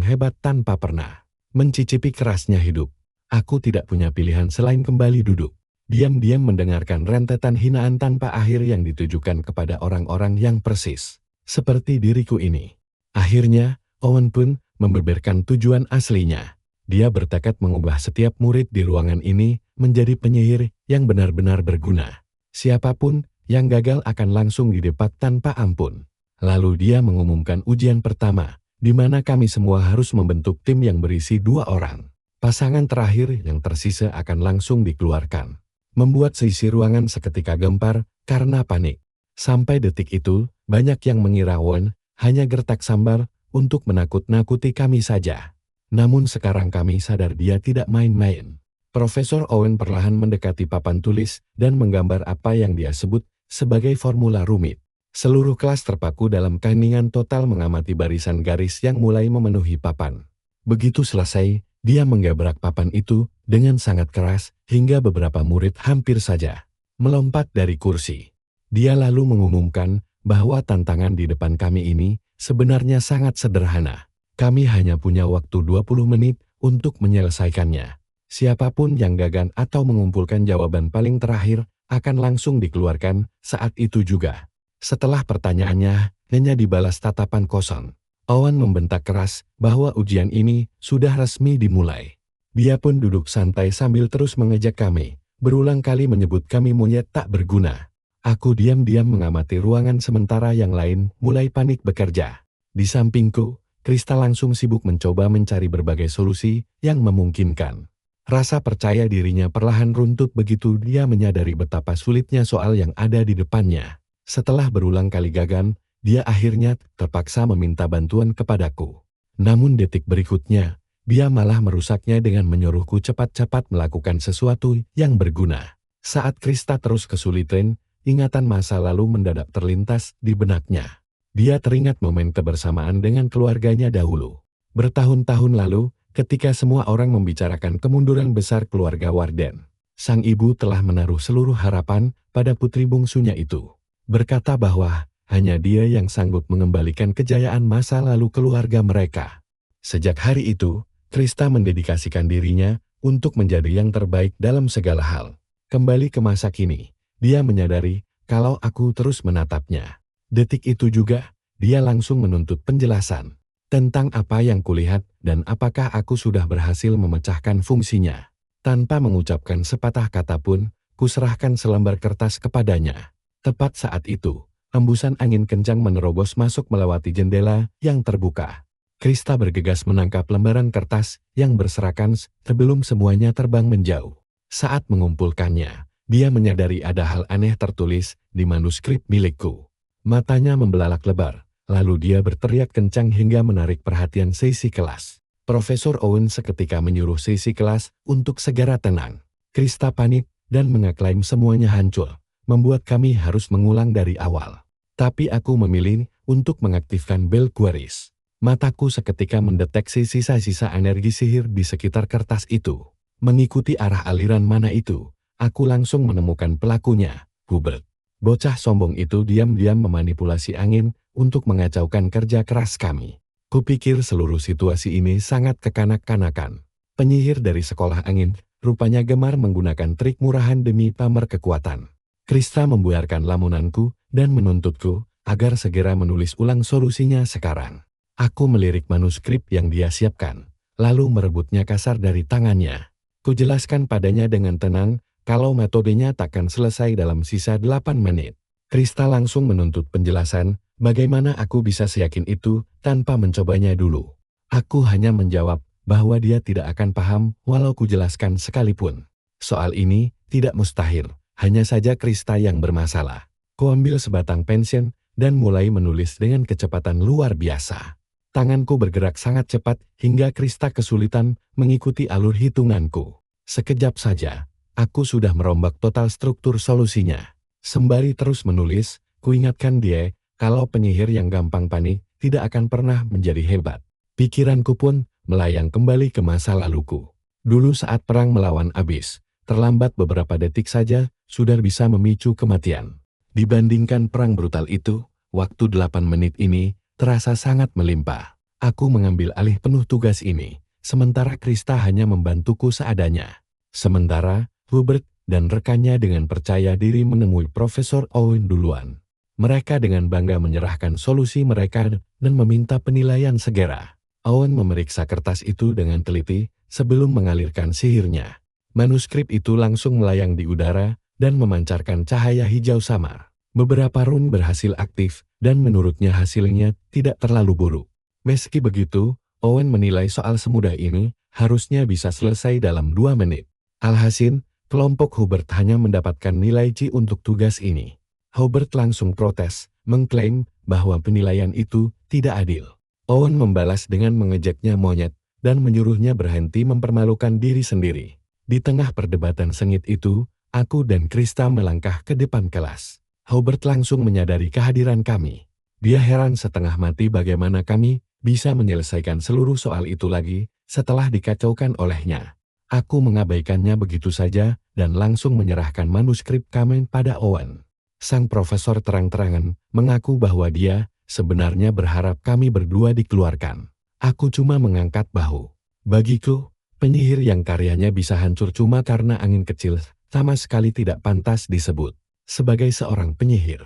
hebat tanpa pernah mencicipi kerasnya hidup. Aku tidak punya pilihan selain kembali duduk. Diam-diam mendengarkan rentetan hinaan tanpa akhir yang ditujukan kepada orang-orang yang persis seperti diriku ini. Akhirnya, Owen pun membeberkan tujuan aslinya. Dia bertekad mengubah setiap murid di ruangan ini menjadi penyihir yang benar-benar berguna. Siapapun yang gagal akan langsung didepak tanpa ampun. Lalu dia mengumumkan ujian pertama, di mana kami semua harus membentuk tim yang berisi 2 orang. Pasangan terakhir yang tersisa akan langsung dikeluarkan. Membuat seisi ruangan seketika gempar karena panik. Sampai detik itu, banyak yang mengira Owen hanya gertak sambar untuk menakut-nakuti kami saja. Namun sekarang kami sadar dia tidak main-main. Profesor Owen perlahan mendekati papan tulis dan menggambar apa yang dia sebut sebagai formula rumit. Seluruh kelas terpaku dalam keheningan total mengamati barisan garis yang mulai memenuhi papan. Begitu selesai, dia menggabrak papan itu dengan sangat keras hingga beberapa murid hampir saja melompat dari kursi. Dia lalu mengumumkan bahwa tantangan di depan kami ini sebenarnya sangat sederhana. Kami hanya punya waktu 20 menit untuk menyelesaikannya. Siapapun yang gagal atau mengumpulkan jawaban paling terakhir akan langsung dikeluarkan saat itu juga. Setelah pertanyaannya, hanya dibalas tatapan kosong. Owen membentak keras bahwa ujian ini sudah resmi dimulai. Dia pun duduk santai sambil terus mengejek kami, berulang kali menyebut kami monyet tak berguna. Aku diam-diam mengamati ruangan sementara yang lain mulai panik bekerja. Di sampingku, Krista langsung sibuk mencoba mencari berbagai solusi yang memungkinkan. Rasa percaya dirinya perlahan runtuh begitu dia menyadari betapa sulitnya soal yang ada di depannya. Setelah berulang kali gagal, dia akhirnya terpaksa meminta bantuan kepadaku. Namun detik berikutnya, dia malah merusaknya dengan menyuruhku cepat-cepat melakukan sesuatu yang berguna. Saat Krista terus kesulitan, ingatan masa lalu mendadak terlintas di benaknya. Dia teringat momen kebersamaan dengan keluarganya dahulu. Bertahun-tahun lalu, ketika semua orang membicarakan kemunduran besar keluarga Warden, sang ibu telah menaruh seluruh harapan pada putri bungsunya itu. Berkata bahwa hanya dia yang sanggup mengembalikan kejayaan masa lalu keluarga mereka. Sejak hari itu, Krista mendedikasikan dirinya untuk menjadi yang terbaik dalam segala hal. Kembali ke masa kini, dia menyadari kalau aku terus menatapnya. Detik itu juga, dia langsung menuntut penjelasan tentang apa yang kulihat dan apakah aku sudah berhasil memecahkan fungsinya. Tanpa mengucapkan sepatah kata pun, kuserahkan selembar kertas kepadanya. Tepat saat itu, hembusan angin kencang menerobos masuk melewati jendela yang terbuka. Krista bergegas menangkap lembaran kertas yang berserakan sebelum semuanya terbang menjauh. Saat mengumpulkannya, dia menyadari ada hal aneh tertulis di manuskrip milikku. Matanya membelalak lebar, lalu dia berteriak kencang hingga menarik perhatian sesi kelas. Profesor Owen seketika menyuruh sesi kelas untuk segera tenang. Krista panik dan mengeklaim semuanya hancur, membuat kami harus mengulang dari awal. Tapi aku memilih untuk mengaktifkan bel queries. Mataku seketika mendeteksi sisa-sisa energi sihir di sekitar kertas itu. Mengikuti arah aliran mana itu, aku langsung menemukan pelakunya, Hubert. Bocah sombong itu diam-diam memanipulasi angin untuk mengacaukan kerja keras kami. Kupikir seluruh situasi ini sangat kekanak-kanakan. Penyihir dari sekolah angin rupanya gemar menggunakan trik murahan demi pamer kekuatan. Krista membuyarkan lamunanku dan menuntutku agar segera menulis ulang solusinya sekarang. Aku melirik manuskrip yang dia siapkan, lalu merebutnya kasar dari tangannya. Kujelaskan padanya dengan tenang kalau metodenya takkan selesai dalam sisa 8 menit. Krista langsung menuntut penjelasan bagaimana aku bisa seyakin itu tanpa mencobanya dulu. Aku hanya menjawab bahwa dia tidak akan paham walau kujelaskan sekalipun. Soal ini tidak mustahil, hanya saja Krista yang bermasalah. Kuambil sebatang pensil dan mulai menulis dengan kecepatan luar biasa. Tanganku bergerak sangat cepat hingga Krista kesulitan mengikuti alur hitunganku. Sekejap saja, aku sudah merombak total struktur solusinya. Sembari terus menulis, kuingatkan dia kalau penyihir yang gampang panik tidak akan pernah menjadi hebat. Pikiranku pun melayang kembali ke masa laluku. Dulu saat perang melawan Abyss, terlambat beberapa detik saja sudah bisa memicu kematian. Dibandingkan perang brutal itu, waktu 8 menit ini terasa sangat melimpah. Aku mengambil alih penuh tugas ini, sementara Krista hanya membantuku seadanya. Sementara, Hubert dan rekannya dengan percaya diri menemui Profesor Owen duluan. Mereka dengan bangga menyerahkan solusi mereka dan meminta penilaian segera. Owen memeriksa kertas itu dengan teliti sebelum mengalirkan sihirnya. Manuskrip itu langsung melayang di udara dan memancarkan cahaya hijau samar. Beberapa run berhasil aktif dan menurutnya hasilnya tidak terlalu buruk. Meski begitu, Owen menilai soal semudah ini harusnya bisa selesai dalam 2 menit. Alhasil, kelompok Hubert hanya mendapatkan nilai C untuk tugas ini. Hubert langsung protes, mengklaim bahwa penilaian itu tidak adil. Owen membalas dengan mengejeknya monyet dan menyuruhnya berhenti mempermalukan diri sendiri. Di tengah perdebatan sengit itu, aku dan Krista melangkah ke depan kelas. Hubert langsung menyadari kehadiran kami. Dia heran setengah mati bagaimana kami bisa menyelesaikan seluruh soal itu lagi setelah dikacaukan olehnya. Aku mengabaikannya begitu saja dan langsung menyerahkan manuskrip kami pada Owen. Sang profesor terang-terangan mengaku bahwa dia sebenarnya berharap kami berdua dikeluarkan. Aku cuma mengangkat bahu. Bagiku, penyihir yang karyanya bisa hancur cuma karena angin kecil sama sekali tidak pantas disebut sebagai seorang penyihir.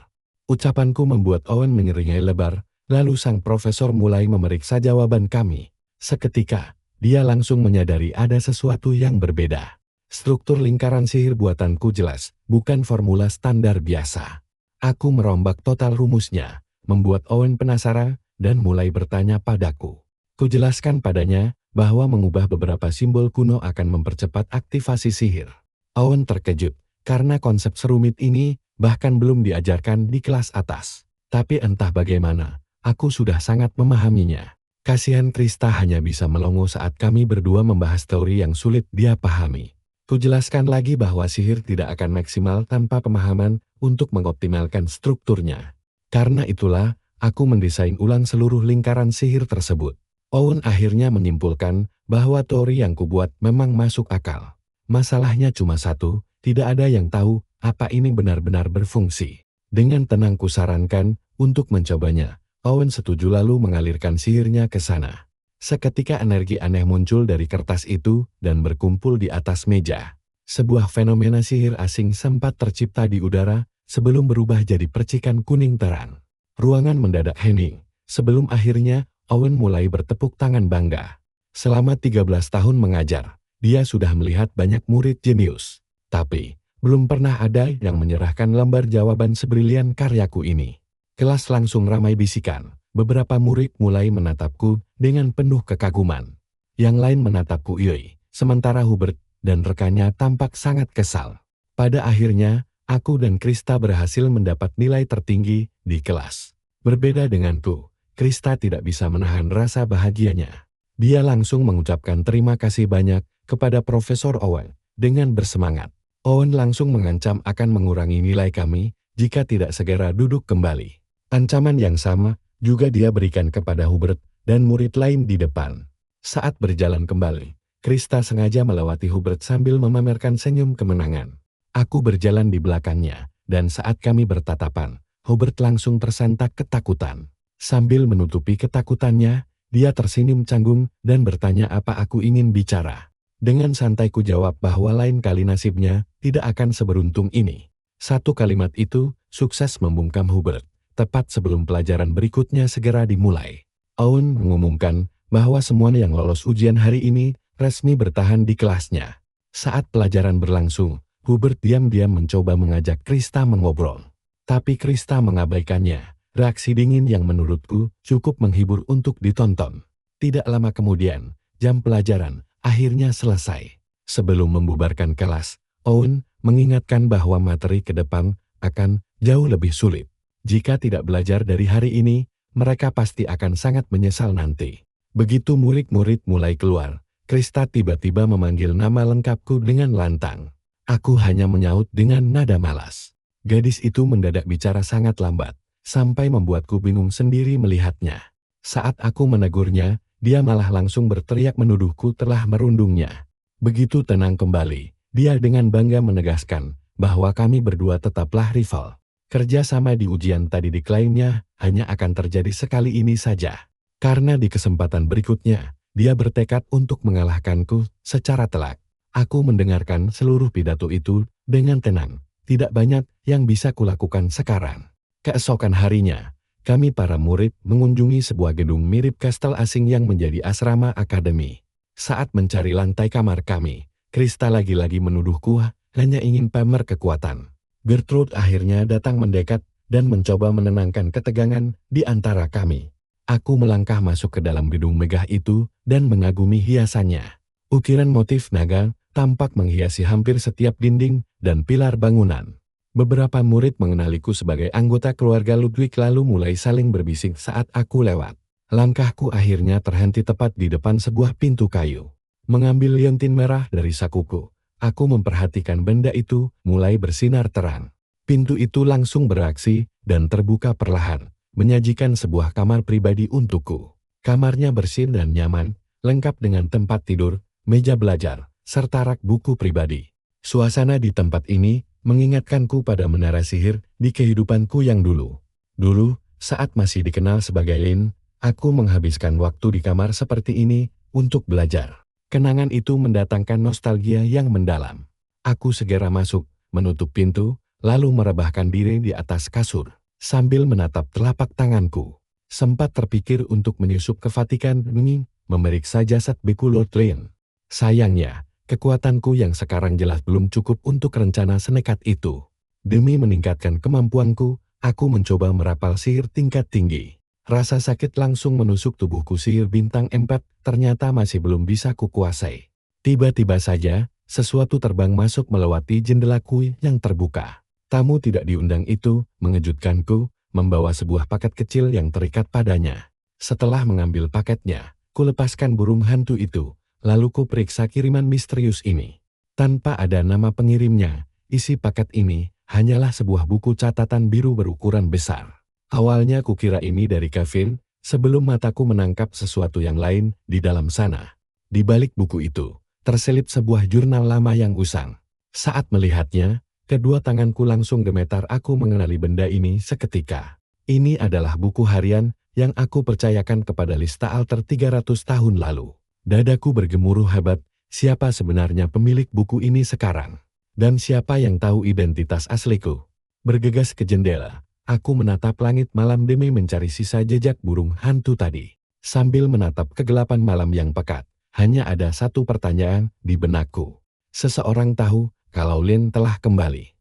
Ucapanku membuat Owen menyeringai lebar, lalu sang profesor mulai memeriksa jawaban kami. Seketika, dia langsung menyadari ada sesuatu yang berbeda. Struktur lingkaran sihir buatanku jelas, bukan formula standar biasa. Aku merombak total rumusnya, membuat Owen penasaran dan mulai bertanya padaku. Kujelaskan padanya bahwa mengubah beberapa simbol kuno akan mempercepat aktivasi sihir. Owen terkejut, karena konsep serumit ini bahkan belum diajarkan di kelas atas. Tapi entah bagaimana, aku sudah sangat memahaminya. Kasihan Krista hanya bisa melongo saat kami berdua membahas teori yang sulit dia pahami. Kujelaskan lagi bahwa sihir tidak akan maksimal tanpa pemahaman untuk mengoptimalkan strukturnya. Karena itulah, aku mendesain ulang seluruh lingkaran sihir tersebut. Owen akhirnya menyimpulkan bahwa teori yang kubuat memang masuk akal. Masalahnya cuma satu, tidak ada yang tahu apa ini benar-benar berfungsi. Dengan tenang kusarankan untuk mencobanya. Owen setuju lalu mengalirkan sihirnya ke sana. Seketika energi aneh muncul dari kertas itu dan berkumpul di atas meja. Sebuah fenomena sihir asing sempat tercipta di udara sebelum berubah jadi percikan kuning terang. Ruangan mendadak hening. Sebelum akhirnya Owen mulai bertepuk tangan bangga. Selama 13 tahun mengajar, dia sudah melihat banyak murid jenius. Tapi, belum pernah ada yang menyerahkan lembar jawaban sebrilian karyaku ini. Kelas langsung ramai bisikan. Beberapa murid mulai menatapku dengan penuh kekaguman. Yang lain menatapku iri, sementara Hubert dan rekannya tampak sangat kesal. Pada akhirnya, aku dan Krista berhasil mendapat nilai tertinggi di kelas. Berbeda denganku, Krista tidak bisa menahan rasa bahagianya. Dia langsung mengucapkan terima kasih banyak kepada Profesor Owen dengan bersemangat. Owen langsung mengancam akan mengurangi nilai kami jika tidak segera duduk kembali. Ancaman yang sama juga dia berikan kepada Hubert dan murid lain di depan. Saat berjalan kembali, Krista sengaja melewati Hubert sambil memamerkan senyum kemenangan. Aku berjalan di belakangnya, dan saat kami bertatapan, Hubert langsung tersentak ketakutan. Sambil menutupi ketakutannya, dia tersenyum canggung dan bertanya apa aku ingin bicara. Dengan santai ku jawab bahwa lain kali nasibnya tidak akan seberuntung ini. Satu kalimat itu sukses membungkam Hubert. Tepat sebelum pelajaran berikutnya segera dimulai. Owen mengumumkan bahwa semua yang lolos ujian hari ini resmi bertahan di kelasnya. Saat pelajaran berlangsung, Hubert diam-diam mencoba mengajak Krista mengobrol. Tapi Krista mengabaikannya, reaksi dingin yang menurutku cukup menghibur untuk ditonton. Tidak lama kemudian, jam pelajaran akhirnya selesai. Sebelum membubarkan kelas, Owen mengingatkan bahwa materi ke depan akan jauh lebih sulit. Jika tidak belajar dari hari ini, mereka pasti akan sangat menyesal nanti. Begitu murid-murid mulai keluar, Krista tiba-tiba memanggil nama lengkapku dengan lantang. Aku hanya menyaut dengan nada malas. Gadis itu mendadak bicara sangat lambat, sampai membuatku bingung sendiri melihatnya. Saat aku menegurnya, dia malah langsung berteriak menuduhku telah merundungnya. Begitu tenang kembali, dia dengan bangga menegaskan bahwa kami berdua tetaplah rival. Kerja sama di ujian tadi diklaimnya hanya akan terjadi sekali ini saja. Karena di kesempatan berikutnya, dia bertekad untuk mengalahkanku secara telak. Aku mendengarkan seluruh pidato itu dengan tenang. Tidak banyak yang bisa kulakukan sekarang. Keesokan harinya, kami para murid mengunjungi sebuah gedung mirip kastel asing yang menjadi asrama akademi. Saat mencari lantai kamar kami, Krista lagi-lagi menuduhku hanya ingin pamer kekuatan. Gertrude akhirnya datang mendekat dan mencoba menenangkan ketegangan di antara kami. Aku melangkah masuk ke dalam gedung megah itu dan mengagumi hiasannya. Ukiran motif naga tampak menghiasi hampir setiap dinding dan pilar bangunan. Beberapa murid mengenaliku sebagai anggota keluarga Ludwig lalu mulai saling berbisik saat aku lewat. Langkahku akhirnya terhenti tepat di depan sebuah pintu kayu. Mengambil liontin merah dari sakuku, aku memperhatikan benda itu mulai bersinar terang. Pintu itu langsung beraksi dan terbuka perlahan, menyajikan sebuah kamar pribadi untukku. Kamarnya bersih dan nyaman, lengkap dengan tempat tidur, meja belajar, serta rak buku pribadi. Suasana di tempat ini mengingatkanku pada menara sihir di kehidupanku yang dulu. Dulu, saat masih dikenal sebagai Lin, aku menghabiskan waktu di kamar seperti ini untuk belajar. Kenangan itu mendatangkan nostalgia yang mendalam. Aku segera masuk, menutup pintu, lalu merebahkan diri di atas kasur. sambil menatap telapak tanganku. Sempat terpikir untuk menyusup ke Vatikan demi memeriksa jasad biku Lord Lane. Sayangnya, kekuatanku yang sekarang jelas belum cukup untuk rencana senekat itu. Demi meningkatkan kemampuanku, aku mencoba merapal sihir tingkat tinggi. Rasa sakit langsung menusuk tubuhku. Sihir bintang 4 ternyata masih belum bisa kukuasai. Tiba-tiba saja, sesuatu terbang masuk melewati jendelaku yang terbuka. Tamu tidak diundang itu mengejutkanku, membawa sebuah paket kecil yang terikat padanya. Setelah mengambil paketnya, kulepaskan burung hantu itu, lalu ku periksa kiriman misterius ini. Tanpa ada nama pengirimnya, isi paket ini hanyalah sebuah buku catatan biru berukuran besar. Awalnya kukira ini dari Kevin, sebelum mataku menangkap sesuatu yang lain di dalam sana. Di balik buku itu, terselip sebuah jurnal lama yang usang. Saat melihatnya, kedua tanganku langsung gemetar. Aku mengenali benda ini seketika. Ini adalah buku harian yang aku percayakan kepada Lista Alter 300 tahun lalu. Dadaku bergemuruh hebat. Siapa sebenarnya pemilik buku ini sekarang? Dan siapa yang tahu identitas asliku? Bergegas ke jendela, aku menatap langit malam demi mencari sisa jejak burung hantu tadi. Sambil menatap kegelapan malam yang pekat, hanya ada satu pertanyaan di benakku. Seseorang tahu kalau Lin telah kembali.